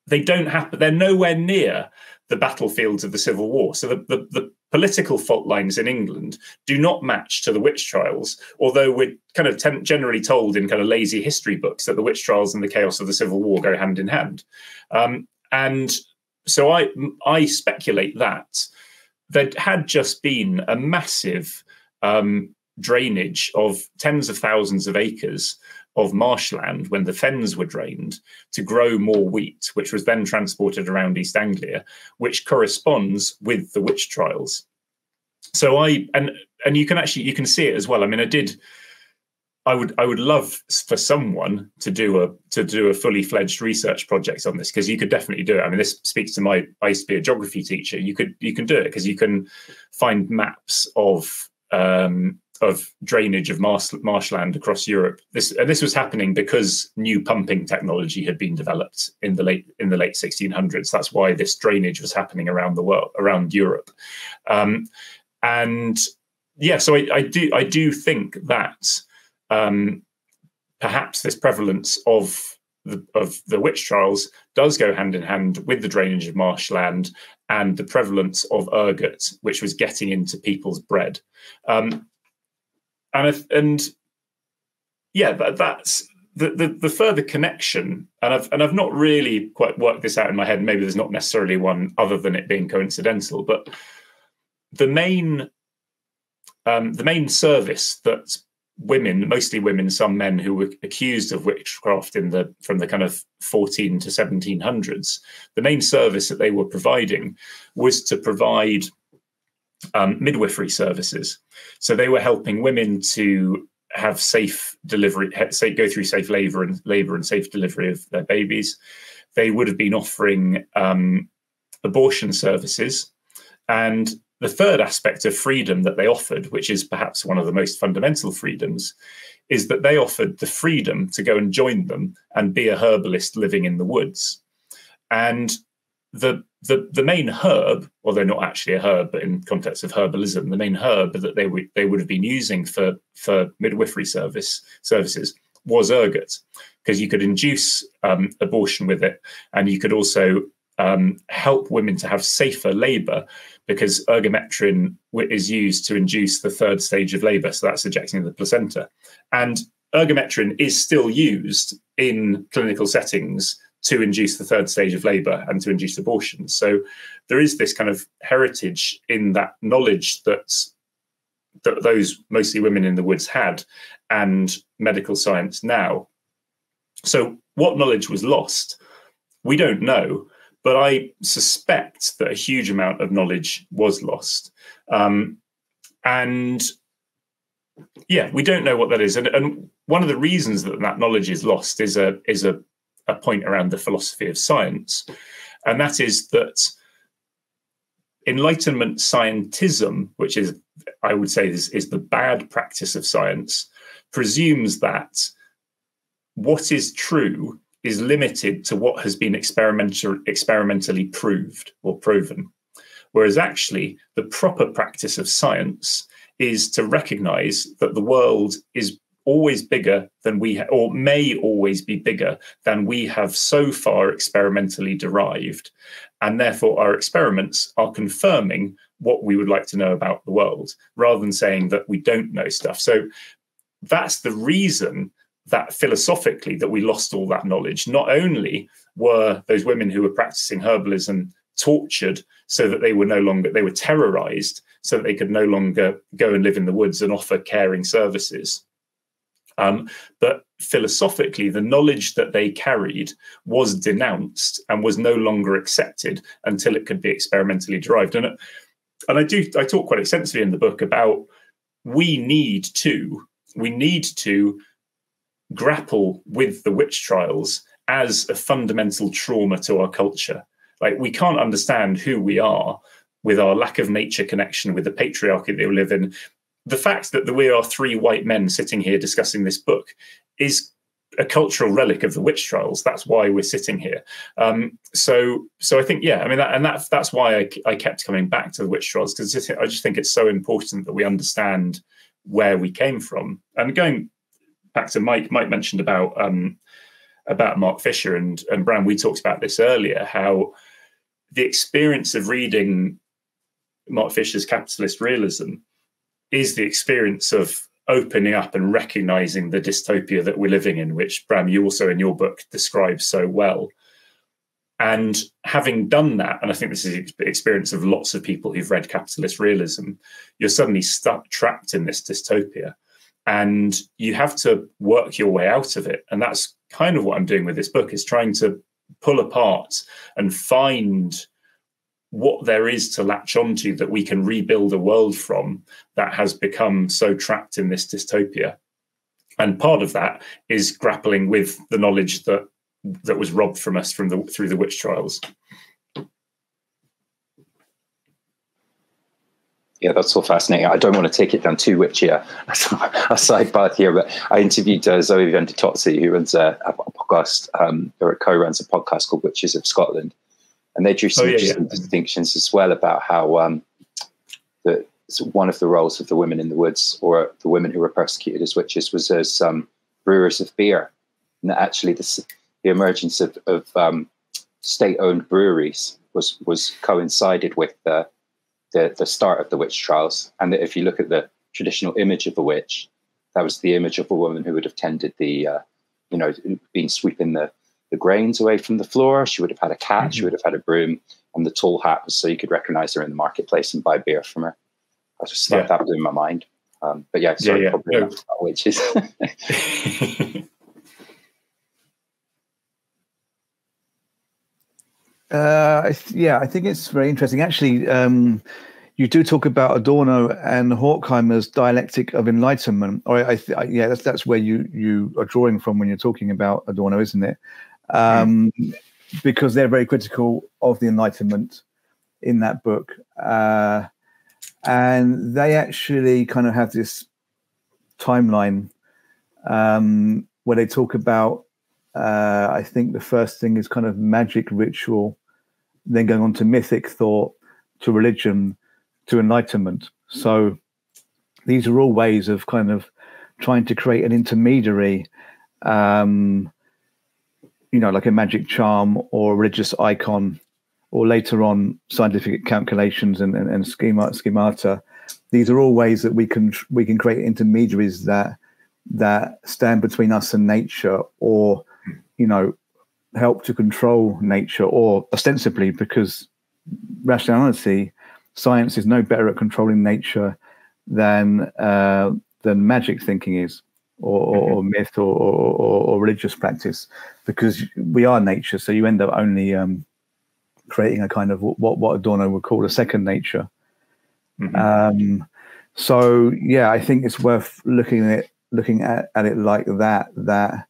They don't happen. They're nowhere near the battlefields of the Civil War. So the political fault lines in England do not match to the witch trials, although we're kind of generally told in kind of lazy history books that the witch trials and the chaos of the Civil War go hand in hand. And so I speculate that there had just been a massive drainage of tens of thousands of acres of marshland when the fens were drained to grow more wheat, which was then transported around East Anglia, which corresponds with the witch trials. So and you can see it as well. I mean, I would love for someone to do a fully fledged research project on this, because you could definitely do it. I mean, this speaks to I used to be a geography teacher. You can do it because you can find maps of drainage of marshland across Europe. This was happening because new pumping technology had been developed in the late 1600s. That's why this drainage was happening around the world, around Europe. And yeah, so I do think that perhaps this prevalence of the witch trials does go hand in hand with the drainage of marshland and the prevalence of ergot, which was getting into people's bread. And yeah, that's the further connection. And I've not really quite worked this out in my head. Maybe there's not necessarily one other than it being coincidental, but the main service that women, mostly women, some men who were accused of witchcraft from the kind of 14 to 1700s, the main service that they were providing was to provide midwifery services. So they were helping women to have safe delivery, go through safe labor and safe delivery of their babies. They would have been offering abortion services. And the third aspect of freedom that they offered, which is perhaps one of the most fundamental freedoms, is that they offered the freedom to go and join them and be a herbalist living in the woods. And the main herb, although not actually a herb, but in context of herbalism, the main herb that they would have been using for midwifery services was ergot, because you could induce abortion with it, and you could also help women to have safer labour, because ergometrin is used to induce the third stage of labour, so that's ejecting the placenta. And ergometrin is still used in clinical settings to induce the third stage of labour and to induce abortion. So there is this kind of heritage in that knowledge that those mostly women in the woods had, and medical science now. So what knowledge was lost? We don't know, but I suspect that a huge amount of knowledge was lost. And yeah, we don't know what that is. And one of the reasons that that knowledge is lost is a point around the philosophy of science. And that is that Enlightenment Scientism, which is, I would say, is the bad practice of science, presumes that what is true is limited to what has been experimentally proved or proven. Whereas actually the proper practice of science is to recognize that the world is always bigger than we or may always be bigger than we have so far experimentally derived. And therefore our experiments are confirming what we would like to know about the world, rather than saying that we don't know stuff. So that's the reason that philosophically that we lost all that knowledge. Not only were those women who were practicing herbalism tortured so that they were terrorized so that they could no longer go and live in the woods and offer caring services. But philosophically, the knowledge that they carried was denounced and was no longer accepted until it could be experimentally derived. And I talk quite extensively in the book about we need to grapple with the witch trials as a fundamental trauma to our culture. Like, we can't understand who we are with our lack of nature connection, with the patriarchy that we live in. The fact that we are three white men sitting here discussing this book is a cultural relic of the witch trials. That's why we're sitting here. So I think, yeah, I mean, that's why I kept coming back to the witch trials, because I just think it's so important that we understand where we came from. And going back to Mike mentioned about Mark Fisher and Bram, we talked about this earlier, how the experience of reading Mark Fisher's capitalist realism is the experience of opening up and recognizing the dystopia that we're living in, which, Bram, you also in your book describe so well. And having done that, and I think this is the experience of lots of people who've read capitalist realism, you're suddenly trapped in this dystopia. And you have to work your way out of it. And that's kind of what I'm doing with this book, is trying to pull apart and find what there is to latch onto that we can rebuild a world from that has become so trapped in this dystopia. And part of that is grappling with the knowledge that was robbed from us through the witch trials. Yeah, that's all fascinating. I don't want to take it down too witchy, a side path here, but I interviewed Zoe Ventatozzi, who runs a podcast, or co-runs a podcast called Witches of Scotland. And they drew some interesting distinctions as well about how one of the roles of the women in the woods, or the women who were persecuted as witches, was as brewers of beer. And that actually the emergence of state-owned breweries was coincided with the start of the witch trials. And that if you look at the traditional image of a witch, that was the image of a woman who would have tended been sweeping the grains away from the floor. She would have had a cat, she would have had a broom, and the tall hat was so you could recognize her in the marketplace and buy beer from her. I just thought that blew my mind. But yeah, sorry, probably not witches. I think it's very interesting. Actually, you do talk about Adorno and Horkheimer's dialectic of enlightenment, or yeah, that's where you are drawing from when you're talking about Adorno, isn't it? Because they're very critical of the Enlightenment in that book, and they actually kind of have this timeline where they talk about, I think the first thing is kind of magic ritual, then going on to mythic thought, to religion, to enlightenment. So these are all ways of kind of trying to create an intermediary, like a magic charm or a religious icon, or later on scientific calculations and schemata. These are all ways that we can create intermediaries that stand between us and nature, or help to control nature, or ostensibly, because rationality, science is no better at controlling nature than magic thinking is, or myth, or religious practice, because we are nature. So you end up only creating a kind of what Adorno would call a second nature. So yeah, I think it's worth looking at it like that. That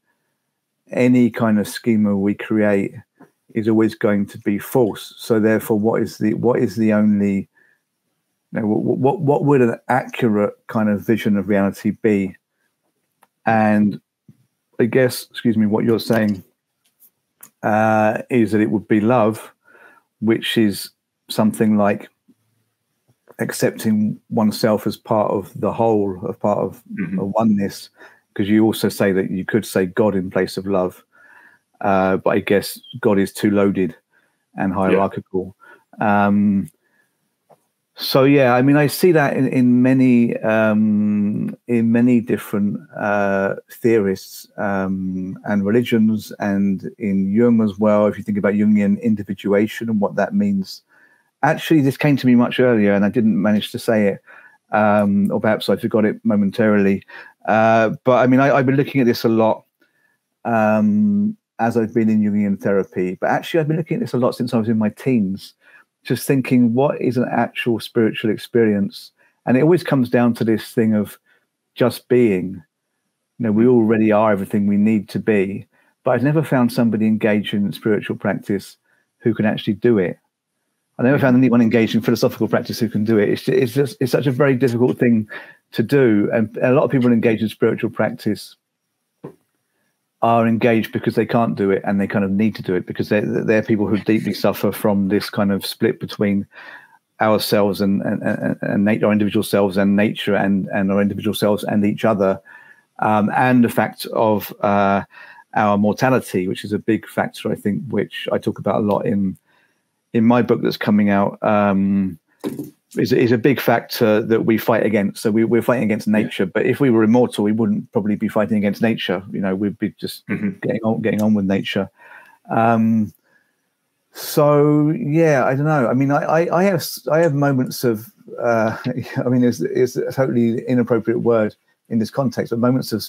any kind of schema we create is always going to be false. So therefore, what is the only, what would an accurate kind of vision of reality be? And I guess, what you're saying is that it would be love, which is something like accepting oneself as part of the whole, of part of a oneness. Because you also say that you could say God in place of love, but I guess God is too loaded and hierarchical. So yeah, I mean, I see that in many different theorists and religions, and in Jung as well. If you think about Jungian individuation and what that means, actually, this came to me much earlier, and I didn't manage to say it, or perhaps I forgot it momentarily. But I mean, I've been looking at this a lot as I've been in Jungian therapy. But actually, I've been looking at this a lot since I was in my teens, just thinking, what is an actual spiritual experience? And it always comes down to this thing of just being. We already are everything we need to be. But I've never found somebody engaged in spiritual practice who can actually do it. I never found anyone engaged in philosophical practice who can do it. It's such a very difficult thing to do. And a lot of people engaged in spiritual practice are engaged because they can't do it, and they kind of need to do it because they're people who deeply suffer from this kind of split between ourselves and nature, our individual selves and nature, and our individual selves and each other, and the fact of our mortality, which is a big factor, I think, which I talk about a lot in my book that's coming out, is a big factor that we fight against. So we're fighting against nature, but if we were immortal, we wouldn't probably be fighting against nature. We'd be just getting on with nature. So yeah, I don't know. I mean, I have moments of I mean, it's a totally inappropriate word in this context, but moments of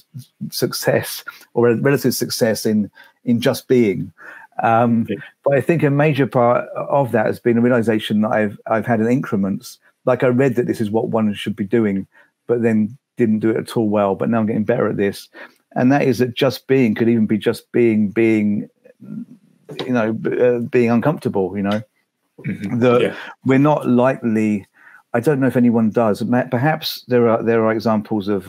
success or relative success in just being. But I think a major part of that has been a realization that I've had in increments. Like, I read that this is what one should be doing, but then didn't do it at all well. But now I'm getting better at this, and that is that just being could even be just being being uncomfortable. That we're not likely. I don't know if anyone does. Perhaps there are examples of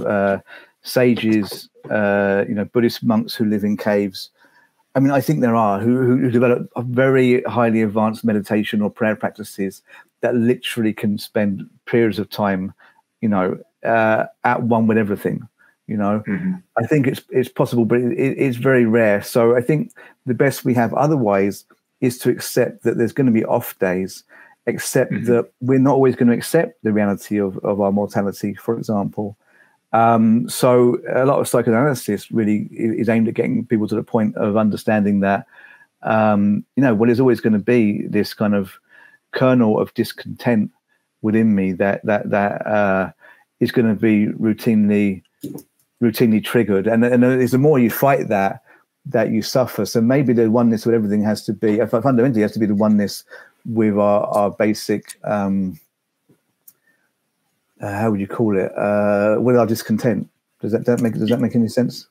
sages, Buddhist monks who live in caves. I mean, I think there are who develop a very highly advanced meditation or prayer practices that literally can spend periods of time, at one with everything. I think it's possible, but it's very rare. So I think the best we have otherwise is to accept that there's going to be off days, accept that we're not always going to accept the reality of our mortality, for example. So a lot of psychoanalysis really is aimed at getting people to the point of understanding that, there's always going to be this kind of kernel of discontent within me that is going to be routinely triggered. And the more you fight that you suffer. So maybe the oneness with everything has to be, fundamentally has to be the oneness with our basic how would you call it? With our discontent. Does that make any sense?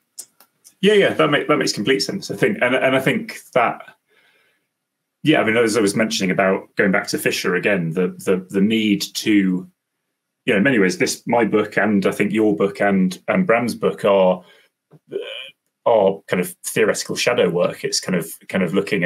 Yeah, that makes complete sense. I think, and I think that, yeah, I mean, as I was mentioning about going back to Fisher again, the need to, in many ways, my book and I think your book and Bram's book are kind of theoretical shadow work. It's kind of looking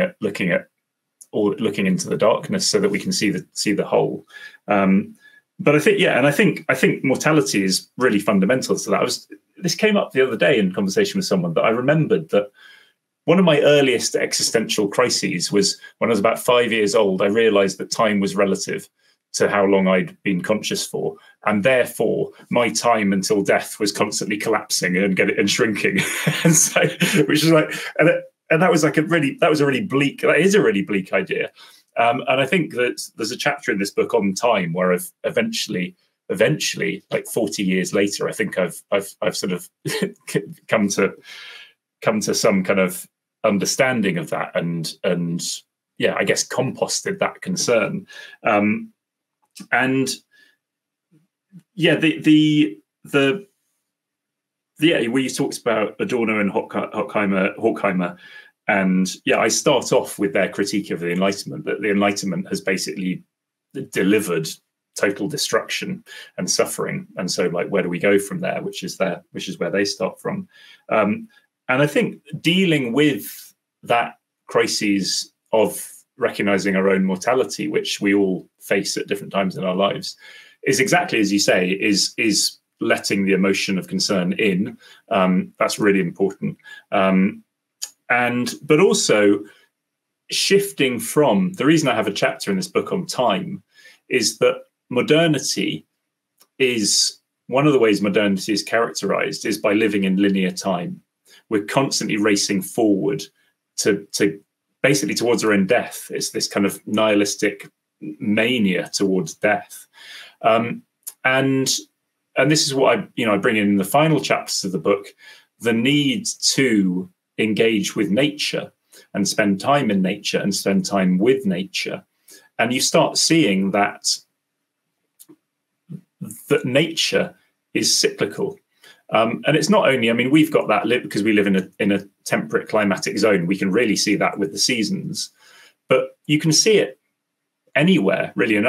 into the darkness so that we can see the whole. But I think mortality is really fundamental to that. This came up the other day in conversation with someone, that I remembered that one of my earliest existential crises was when I was about 5 years old. I realized that time was relative to how long I'd been conscious for, and therefore my time until death was constantly collapsing and shrinking. And so, which is like, and that was like a really bleak. That is a really bleak idea. And I think that there's a chapter in this book on time where I've eventually, like 40 years later, I think I've sort of come to some kind of understanding of that, and yeah, I guess composted that concern. And yeah, where you talked about Adorno and Horkheimer, and yeah, I start off with their critique of the Enlightenment, that the Enlightenment has basically delivered total destruction and suffering, and so like, where do we go from there? Which is where they start from. And I think dealing with that crises of recognizing our own mortality, which we all face at different times in our lives, is exactly as you say, is letting the emotion of concern in. That's really important. But also shifting from, the reason I have a chapter in this book on time is that modernity is, one of the ways modernity is characterized is by living in linear time. We're constantly racing forward to basically towards our own death. It's this kind of nihilistic mania towards death. And this is what I bring in the final chapters of the book, the need to engage with nature and spend time in nature and spend time with nature. And you start seeing that nature is cyclical. And it's not only, I mean, we've got that because we live in a temperate climatic zone. We can really see that with the seasons, but you can see it anywhere, really. And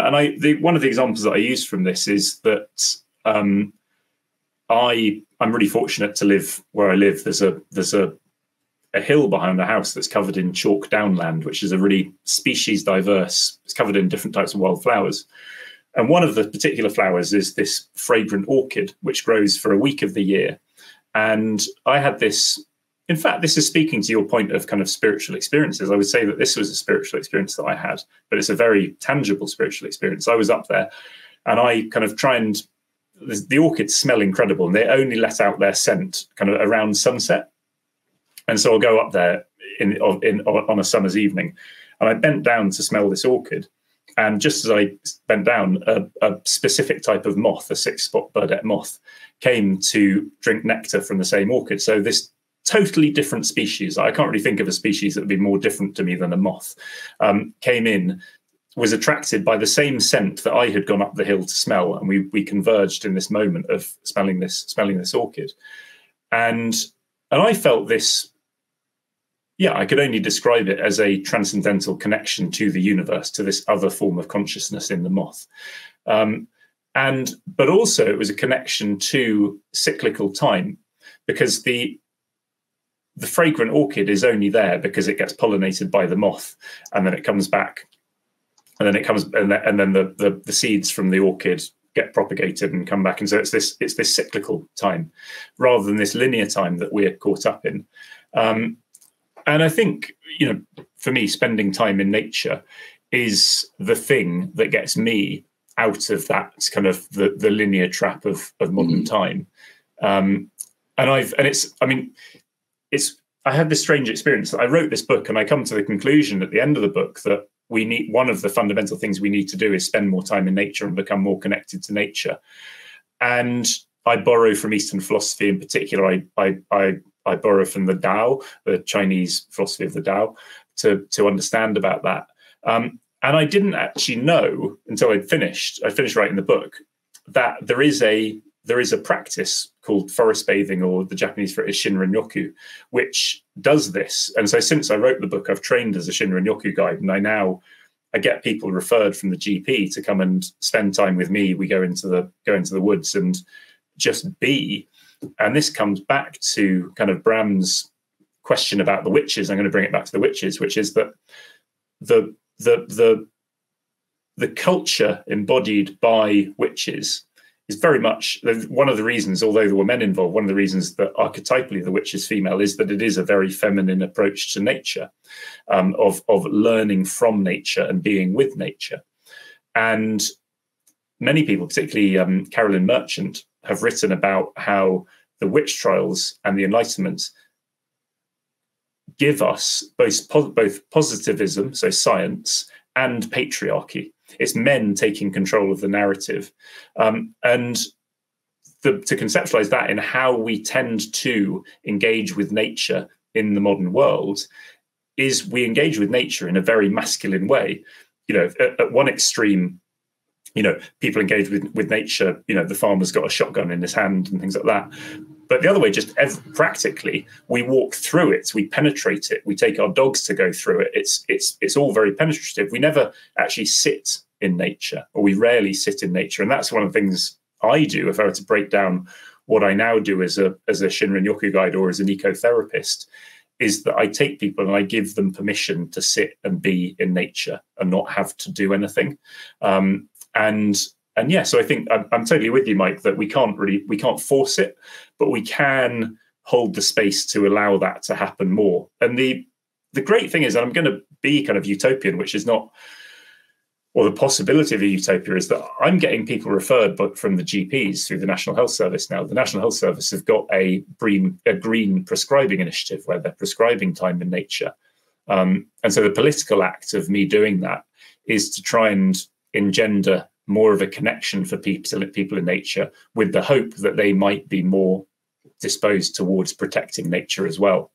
one of the examples that I use from this is that I'm really fortunate to live where I live. There's a hill behind the house that's covered in chalk downland, which is a really species diverse. It's covered in different types of wildflowers. And one of the particular flowers is this fragrant orchid, which grows for a week of the year. And I had this, in fact, this is speaking to your point of kind of spiritual experiences. I would say that this was a spiritual experience that I had, but it's a very tangible spiritual experience. I was up there and I kind of the orchids smell incredible, and they only let out their scent kind of around sunset. And so I'll go up there on a summer's evening, and I bent down to smell this orchid. And just as I bent down, a specific type of moth, a six-spot burdette moth, came to drink nectar from the same orchid. So this totally different species, I can't really think of a species that would be more different to me than a moth, came in, was attracted by the same scent that I had gone up the hill to smell. And we converged in this moment of smelling this orchid. And I felt this, yeah, I could only describe it as a transcendental connection to the universe, to this other form of consciousness in the moth. But also it was a connection to cyclical time, because the fragrant orchid is only there because it gets pollinated by the moth, and then it comes back, and then the seeds from the orchid get propagated and come back. And so it's this cyclical time rather than this linear time that we're caught up in. And I think, for me, spending time in nature is the thing that gets me out of that kind of the linear trap of modern time. I had this strange experience that I wrote this book, and I come to the conclusion at the end of the book that one of the fundamental things we need to do is spend more time in nature and become more connected to nature. And I borrow from Eastern philosophy in particular. I borrow from the Tao, the Chinese philosophy of the Tao, to understand about that. And I didn't actually know until I'd finished writing the book, that there is a practice called forest bathing, or the Japanese for it is Shinrin-yoku, which does this. And so since I wrote the book, I've trained as a Shinrin-yoku guide, and I get people referred from the GP to come and spend time with me. We go into the woods and just be. And this comes back to kind of Bram's question about the witches. I'm going to bring it back to the witches, which is that the culture embodied by witches is very much one of the reasons, although there were men involved, one of the reasons that archetypally the witch is female is that it is a very feminine approach to nature, of learning from nature and being with nature. And many people, particularly Carolyn Merchant, have written about how the witch trials and the Enlightenment give us both positivism, so science, and patriarchy. It's men taking control of the narrative. And to conceptualize that in how we tend to engage with nature in the modern world is we engage with nature in a very masculine way. At one extreme, people engage with nature, the farmer's got a shotgun in his hand and things like that. But the other way, just practically, we walk through it, we penetrate it, we take our dogs to go through it. It's all very penetrative. We never actually sit in nature, or we rarely sit in nature. And that's one of the things I do if I were to break down what I now do as a Shinrin-yoku guide or as an ecotherapist, is that I take people and I give them permission to sit and be in nature and not have to do anything. And yeah, so I think I'm totally with you, Mike, that we can't force it, but we can hold the space to allow that to happen more. And the great thing is, and I'm going to be kind of utopian, which is not, or the possibility of a utopia is that I'm getting people referred but from the GPs through the National Health Service now. The National Health Service have got a green prescribing initiative where they're prescribing time in nature. And so the political act of me doing that is to try and engender more of a connection for people in nature, with the hope that they might be more disposed towards protecting nature as well.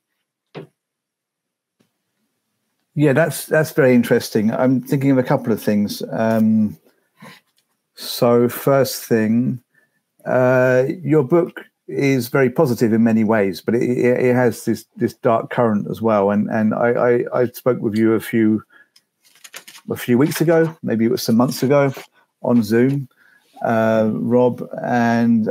Yeah, that's very interesting. I'm thinking of a couple of things. So first thing, your book is very positive in many ways, but it has this dark current as well. And I spoke with you a few weeks ago, maybe it was some months ago, on Zoom, Rob, and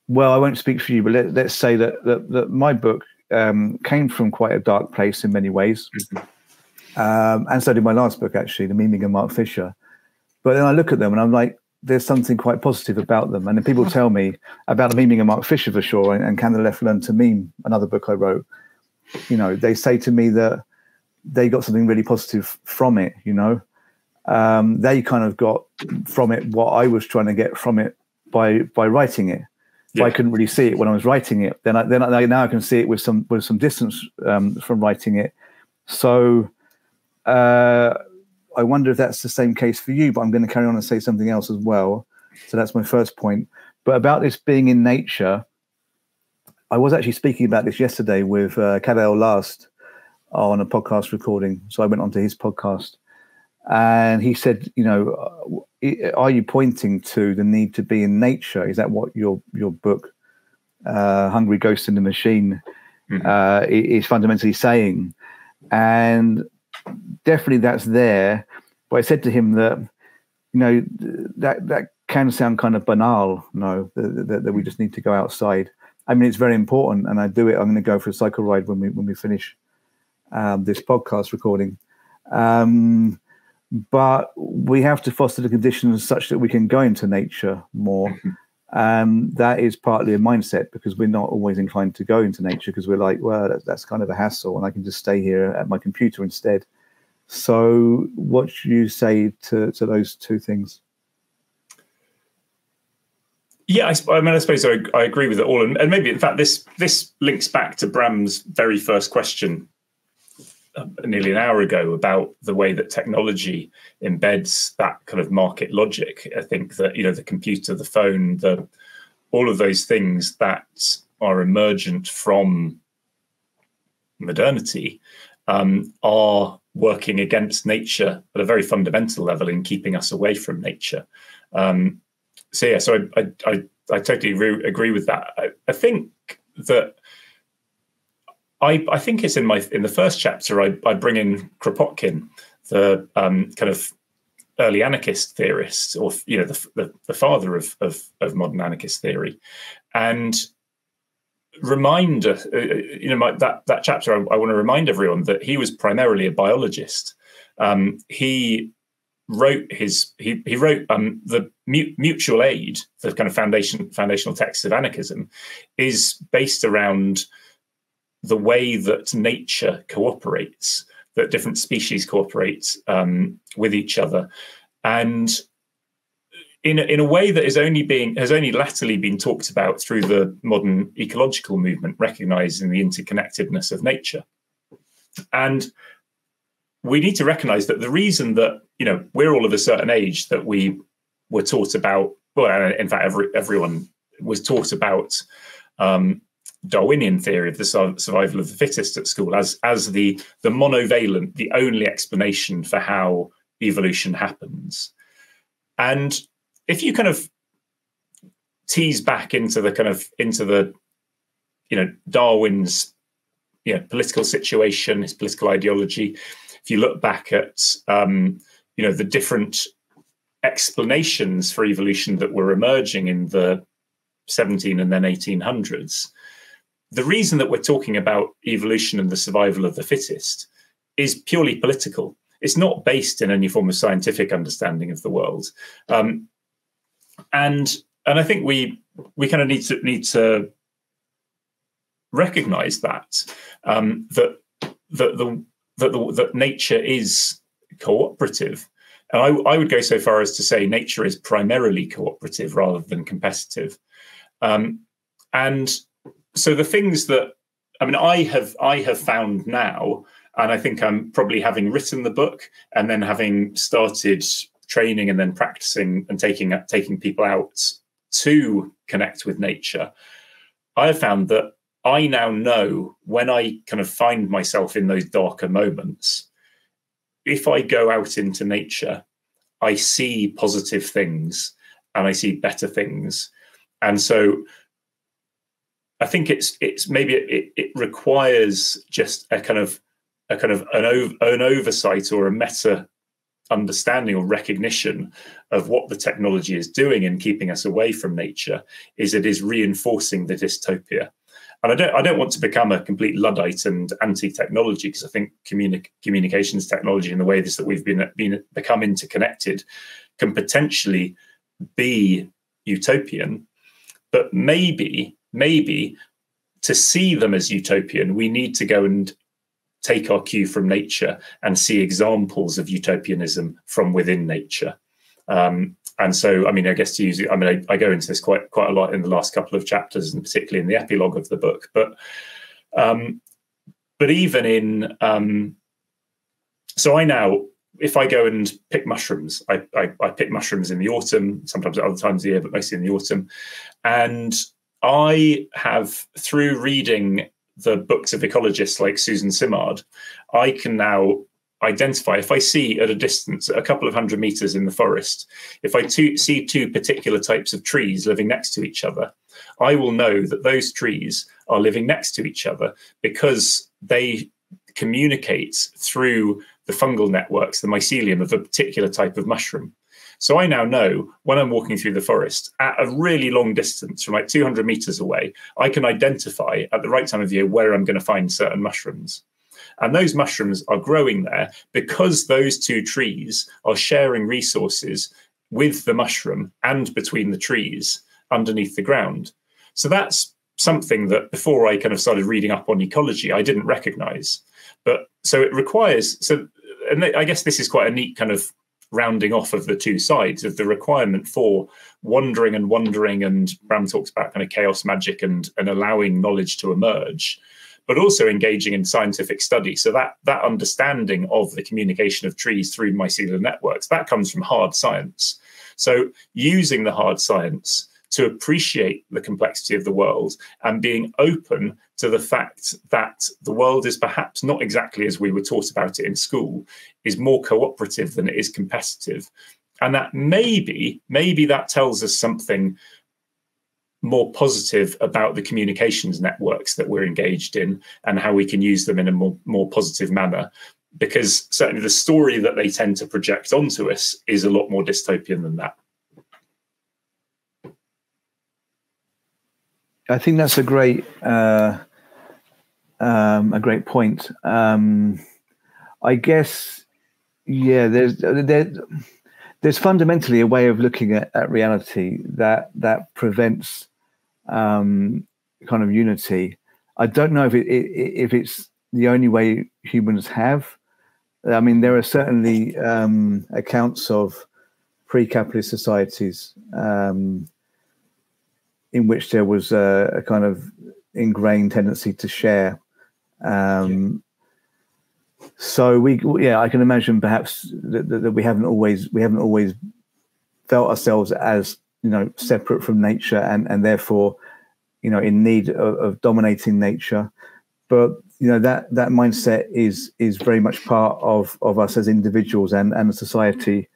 well, I won't speak for you, but let's say that my book came from quite a dark place in many ways, and so did my last book, actually, The Meaning of Mark Fisher. But then I look at them and I'm like, there's something quite positive about them. And then people tell me about The Meaning of Mark Fisher, for sure, and Can the Left Learn to Meme, another book I wrote. They say to me that they got something really positive from it. They kind of got from it what I was trying to get from it by writing it. Yeah. I couldn't really see it when I was writing it. Then now I can see it with some distance from writing it. So I wonder if that's the same case for you. But I'm going to carry on and say something else as well. So that's my first point. But about this being in nature, I was actually speaking about this yesterday with Kadel Last on a podcast recording. So I went onto his podcast. And he said, are you pointing to the need to be in nature? Is that what your book, Hungry Ghost in the Machine, is fundamentally saying? And definitely that's there. But I said to him that, that can sound kind of banal, that we just need to go outside. I mean, it's very important, and I do it. I'm going to go for a cycle ride when we finish this podcast recording. But we have to foster the conditions such that we can go into nature more. That is partly a mindset, because we're not always inclined to go into nature because we're like, well, that's kind of a hassle, and I can just stay here at my computer instead. So what do you say to those two things? Yeah, I suppose I agree with it all. And maybe, in fact, this links back to Bram's very first question nearly an hour ago about the way that technology embeds that kind of market logic. I think that, the computer, the phone, all of those things that are emergent from modernity are working against nature at a very fundamental level in keeping us away from nature. So yeah, so I totally agree with that. I think that I think it's in the first chapter I bring in Kropotkin, the kind of early anarchist theorist, or the father of modern anarchist theory, and remind that chapter. I want to remind everyone that he was primarily a biologist. He wrote the Mutual Aid, the kind of foundational text of anarchism, is based around the way that nature cooperates, that different species cooperate with each other, and in a way that has only latterly been talked about through the modern ecological movement, recognizing the interconnectedness of nature. And we need to recognize that the reason that we're all of a certain age, that we were taught about, well, in fact, everyone was taught about Darwinian theory of the survival of the fittest at school as the monovalent, the only explanation for how evolution happens. And if you kind of tease back into the Darwin's political situation, his political ideology, if you look back at the different explanations for evolution that were emerging in the 17 and then 1800s, the reason that we're talking about evolution and the survival of the fittest is purely political. It's not based in any form of scientific understanding of the world. And I think we kind of need to recognize that that nature is cooperative. And I would go so far as to say nature is primarily cooperative rather than competitive. And so the things that I have found now, and I think I'm probably, having written the book and then having started training and then practicing and taking people out to connect with nature, I have found that I now know when I kind of find myself in those darker moments, if I go out into nature, I see positive things and I see better things. And so I think it's maybe it requires just an oversight or a meta understanding or recognition of what the technology is doing in keeping us away from nature. It is reinforcing the dystopia. And I don't want to become a complete Luddite and anti-technology, because I think communications technology and the way that we've become interconnected can potentially be utopian. But maybe to see them as utopian, we need to go and take our cue from nature and see examples of utopianism from within nature. And so, I guess to use it, I go into this quite a lot in the last couple of chapters, and particularly in the epilogue of the book. But even in, so I now, if I go and pick mushrooms, I pick mushrooms in the autumn, sometimes at other times of the year, but mostly in the autumn. And I have, through reading the books of ecologists like Susan Simard, I can now identify, if I see at a distance, a couple of 100 meters in the forest, if I see two particular types of trees living next to each other, I will know that those trees are living next to each other because they communicate through the fungal networks, the mycelium of a particular type of mushroom. So I now know when I'm walking through the forest at a really long distance, from like 200 meters away, I can identify at the right time of year where I'm going to find certain mushrooms. And those mushrooms are growing there because those two trees are sharing resources with the mushroom and between the trees underneath the ground. So that's something that before I kind of started reading up on ecology, I didn't recognize. But so it requires, and I guess this is quite a neat kind of rounding off of the two sides of the requirement for wandering, and Bram talks about kind of chaos magic and allowing knowledge to emerge, but also engaging in scientific study. So that understanding of the communication of trees through mycelial networks, that comes from hard science. So using the hard science to appreciate the complexity of the world and being open to the fact that the world is perhaps not exactly as we were taught about it in school, is more cooperative than it is competitive. and that maybe that tells us something more positive about the communications networks that we're engaged in and how we can use them in a more positive manner. Because certainly the story that they tend to project onto us is a lot more dystopian than that. I think that's a great point. I guess, yeah, there's fundamentally a way of looking at reality that prevents kind of unity. I don't know if it's the only way humans have. I mean, there are certainly accounts of pre-capitalist societies in which there was a kind of ingrained tendency to share. So I can imagine perhaps that we haven't always felt ourselves as, you know, separate from nature and therefore, you know, in need of dominating nature. But you know, that mindset is very much part of us as individuals and society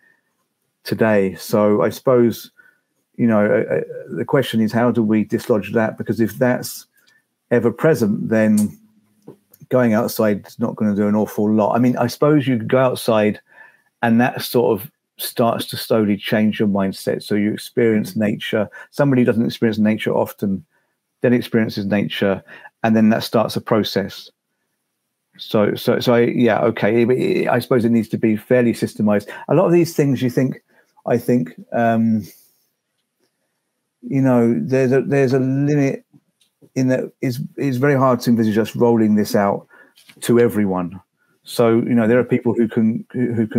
today. So I suppose, you know, the question is, how do we dislodge that? Because if that's ever present, then going outside is not going to do an awful lot. I mean, I suppose you could go outside and that sort of starts to slowly change your mindset. So you experience nature. Somebody who doesn't experience nature often then experiences nature, and then that starts a process. So yeah, okay. I suppose it needs to be fairly systemized. A lot of these things I think, you know, there's a limit in that it's very hard to envisage us rolling this out to everyone. So, you know, there are people who can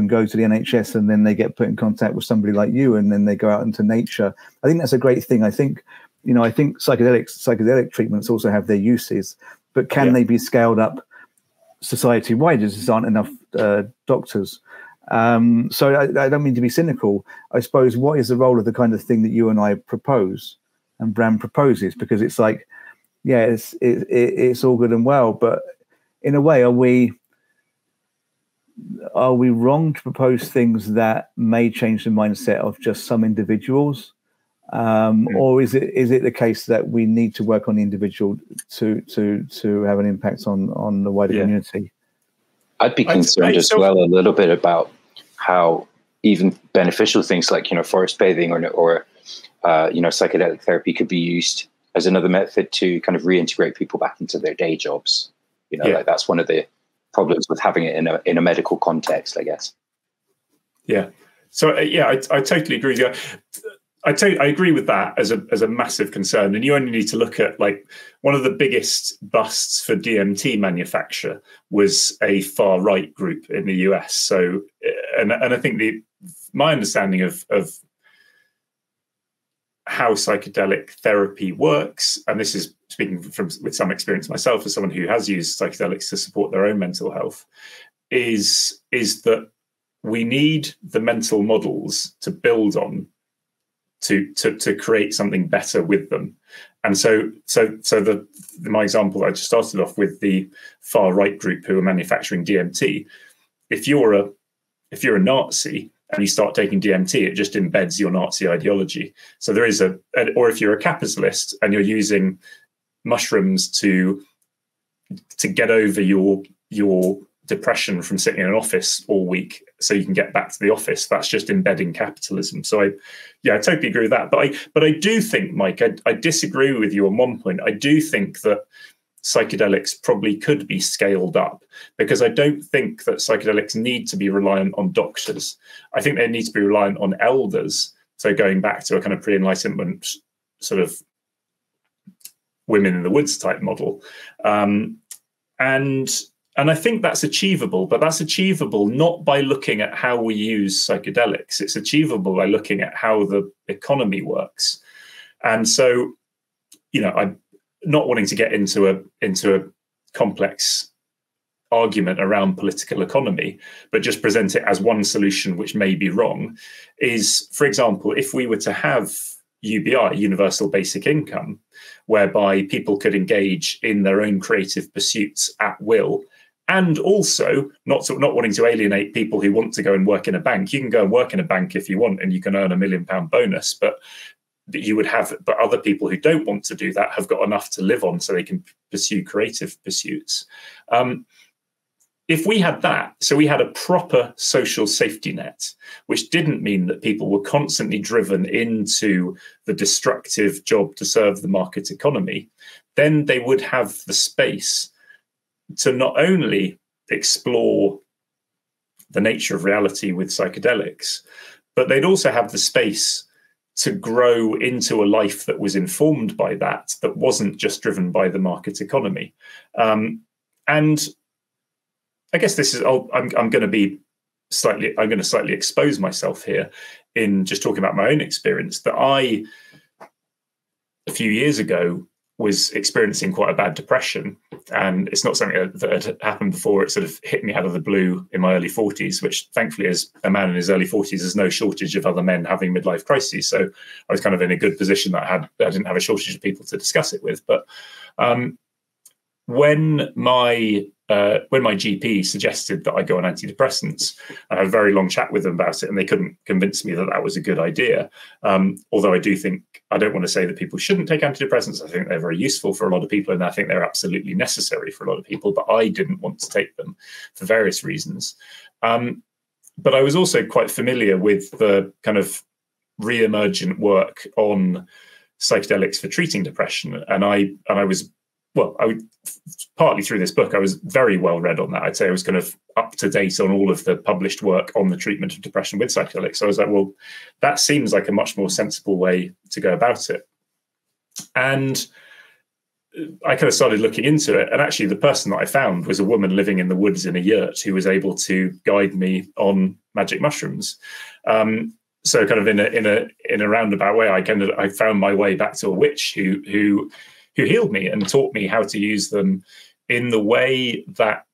go to the NHS and then they get put in contact with somebody like you, and then they go out into nature. I think that's a great thing. I think psychedelic treatments also have their uses, but can they be scaled up society-wide? There aren't enough doctors. So I don't mean to be cynical. I suppose, what is the role of the kind of thing that you and I propose and Bram proposes? Because it's like, yeah, it's all good and well, but in a way, are we wrong to propose things that may change the mindset of just some individuals? Or is it the case that we need to work on the individual to have an impact on the wider community? I'd be concerned as well a little bit about how even beneficial things like, you know, forest bathing or you know, psychedelic therapy could be used as another method to kind of reintegrate people back into their day jobs. You know, like that's one of the problems with having it in a medical context, I guess. Yeah. So I totally agree with you. I agree with that as a massive concern. And you only need to look at, like, one of the biggest busts for DMT manufacture was a far right group in the US. So, and I think my understanding of how psychedelic therapy works, and this is speaking with some experience myself as someone who has used psychedelics to support their own mental health, is that we need the mental models to build on to create something better with them. And so my example, I just started off with the far right group who are manufacturing DMT. If you're a Nazi and you start taking DMT, it just embeds your Nazi ideology. So there is or if you're a capitalist and you're using mushrooms to get over your depression from sitting in an office all week so you can get back to the office, that's just embedding capitalism. So I totally agree with that. But I do think, Mike, I disagree with you on one point. I do think that psychedelics probably could be scaled up, because I don't think that psychedelics need to be reliant on doctors. I think they need to be reliant on elders. So going back to a kind of pre-Enlightenment sort of women in the woods type model. And I think that's achievable, but that's achievable not by looking at how we use psychedelics. It's achievable by looking at how the economy works. And so, you know, I'm not wanting to get into a complex argument around political economy, but just present it as one solution, which may be wrong, is, for example, if we were to have UBI, universal basic income, whereby people could engage in their own creative pursuits at will, And also not wanting to alienate people who want to go and work in a bank. You can go and work in a bank if you want, and you can earn £1 million bonus, but other people who don't want to do that have got enough to live on so they can pursue creative pursuits. If we had that, so we had a proper social safety net, which didn't mean that people were constantly driven into the destructive job to serve the market economy, then they would have the space to not only explore the nature of reality with psychedelics, but they'd also have the space to grow into a life that was informed by that wasn't just driven by the market economy. And I guess this is, I'm going to slightly expose myself here in just talking about my own experience, that I, a few years ago, was experiencing quite a bad depression. And it's not something that had happened before. It sort of hit me out of the blue in my early 40s, which thankfully, as a man in his early 40s, there's no shortage of other men having midlife crises. So I was kind of in a good position that I didn't have a shortage of people to discuss it with. But when my GP suggested that I go on antidepressants, I had a very long chat with them about it, and they couldn't convince me that that was a good idea. Although I don't want to say that people shouldn't take antidepressants. I think they're very useful for a lot of people, and I think they're absolutely necessary for a lot of people, but I didn't want to take them for various reasons. But I was also quite familiar with the kind of re-emergent work on psychedelics for treating depression. And I was partly through this book, I was very well read on that. I'd say I was kind of up to date on all of the published work on the treatment of depression with psychedelics. So I was like, well, that seems like a much more sensible way to go about it. And I kind of started looking into it. And actually, the person that I found was a woman living in the woods in a yurt who was able to guide me on magic mushrooms. So kind of in a roundabout way, I found my way back to a witch who healed me and taught me how to use them in the way that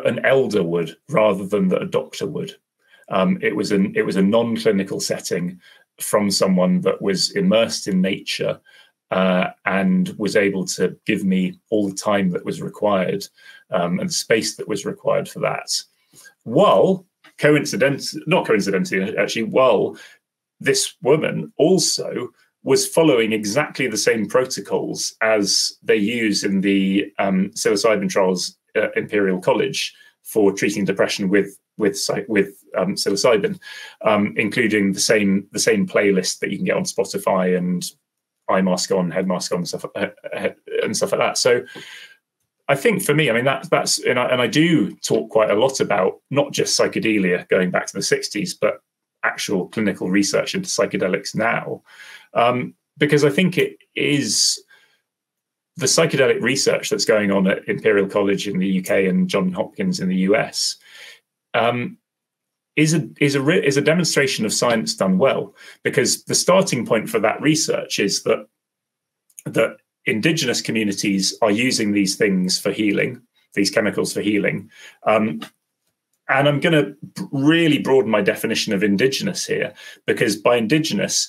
an elder would, rather than that a doctor would. It was a non-clinical setting from someone that was immersed in nature and was able to give me all the time that was required and the space that was required for that. While not coincidentally, actually, while this woman also was following exactly the same protocols as they use in the psilocybin trials at Imperial College for treating depression with psilocybin, including the same playlist that you can get on Spotify and eye mask on, head mask on, and stuff like that. So I think for me, I mean, that's and I do talk quite a lot about not just psychedelia going back to the 60s, but actual clinical research into psychedelics now. Because I think it is the psychedelic research that's going on at Imperial College in the UK and Johns Hopkins in the US is a demonstration of science done well. Because the starting point for that research is that indigenous communities are using these things for healing, these chemicals for healing. And I'm going to really broaden my definition of indigenous here, because by indigenous,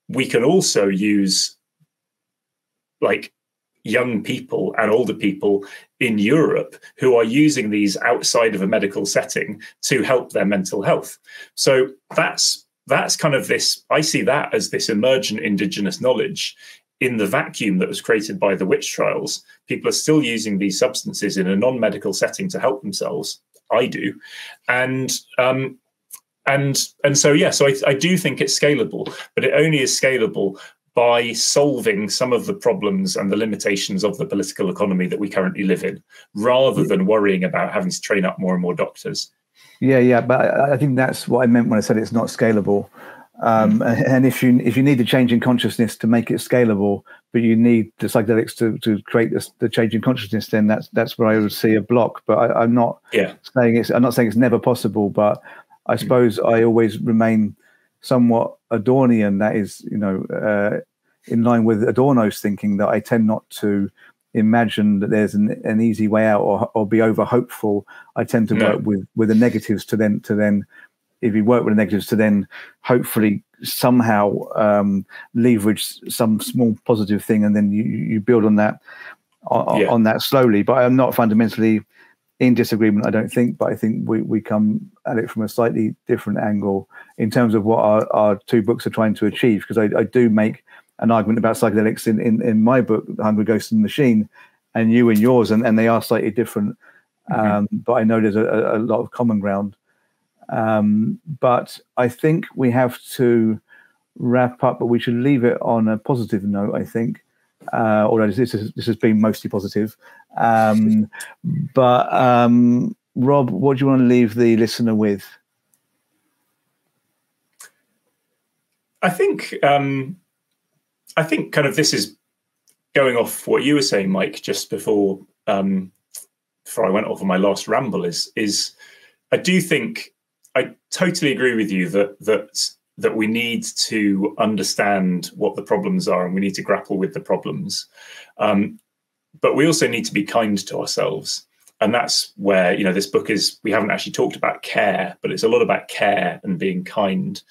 we can also use like young people and older people in Europe who are using these outside of a medical setting to help their mental health. So that's kind of this, I see that as this emergent indigenous knowledge in the vacuum that was created by the witch trials. People are still using these substances in a non-medical setting to help themselves. I do. And so I do think it's scalable, but it only is scalable by solving some of the problems and the limitations of the political economy that we currently live in, rather than worrying about having to train up more and more doctors. Yeah, but I think that's what I meant when I said it's not scalable. And if you need a change in consciousness to make it scalable, but you need the psychedelics to create the change in consciousness, then that's where I would see a block. But I'm not saying it's never possible. But I suppose I always remain somewhat Adornian. That is, in line with Adorno's thinking, that I tend not to imagine that there's an easy way out or be over hopeful. I tend to work with the negatives to then. If you work with the negatives to then hopefully somehow leverage some small positive thing, and then you build on that. on that slowly. But I'm not fundamentally in disagreement, I don't think, but I think we come at it from a slightly different angle in terms of what our two books are trying to achieve. Because I do make an argument about psychedelics in my book, The Hungry Ghost and the Machine, and you in yours, and they are slightly different. But I know there's a lot of common ground. But I think we have to wrap up, but we should leave it on a positive note, I think. Although this has been mostly positive. But Rob, what do you want to leave the listener with? I think kind of this is going off what you were saying, Mike, just before I went off on my last ramble. Is I do think I totally agree with you that we need to understand what the problems are and we need to grapple with the problems. But we also need to be kind to ourselves. And that's where, this book is, we haven't actually talked about care, but it's a lot about care and being kind.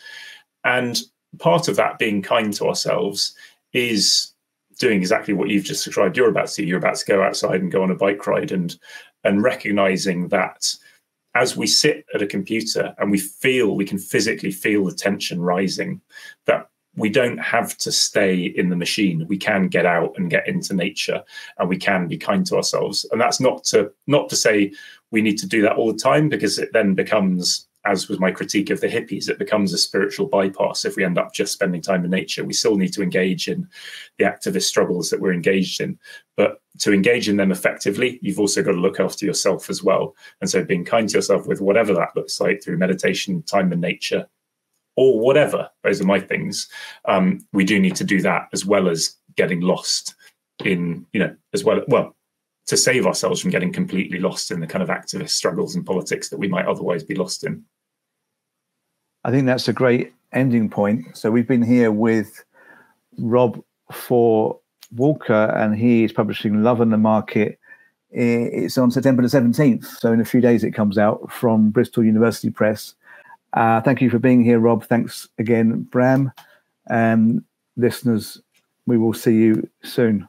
And part of that being kind to ourselves is doing exactly what you've just described you're about to do. You're about to go outside and go on a bike ride and recognizing that as we sit at a computer and we can physically feel the tension rising, that we don't have to stay in the machine. We can get out and get into nature, and we can be kind to ourselves. And that's not to say we need to do that all the time, because it then becomes, as was my critique of the hippies, it becomes a spiritual bypass if we end up just spending time in nature. We still need to engage in the activist struggles that we're engaged in. But to engage in them effectively, you've also got to look after yourself as well. And so being kind to yourself with whatever that looks like, through meditation, time in nature, or whatever, those are my things. We do need to do that, as well as getting lost in, to save ourselves from getting completely lost in the kind of activist struggles and politics that we might otherwise be lost in. I think that's a great ending point. So we've been here with Rob for Walker, and he is publishing Love on the Market. It's on September the 17th. So in a few days it comes out from Bristol University Press. Thank you for being here, Rob. Thanks again, Bram. Listeners, we will see you soon.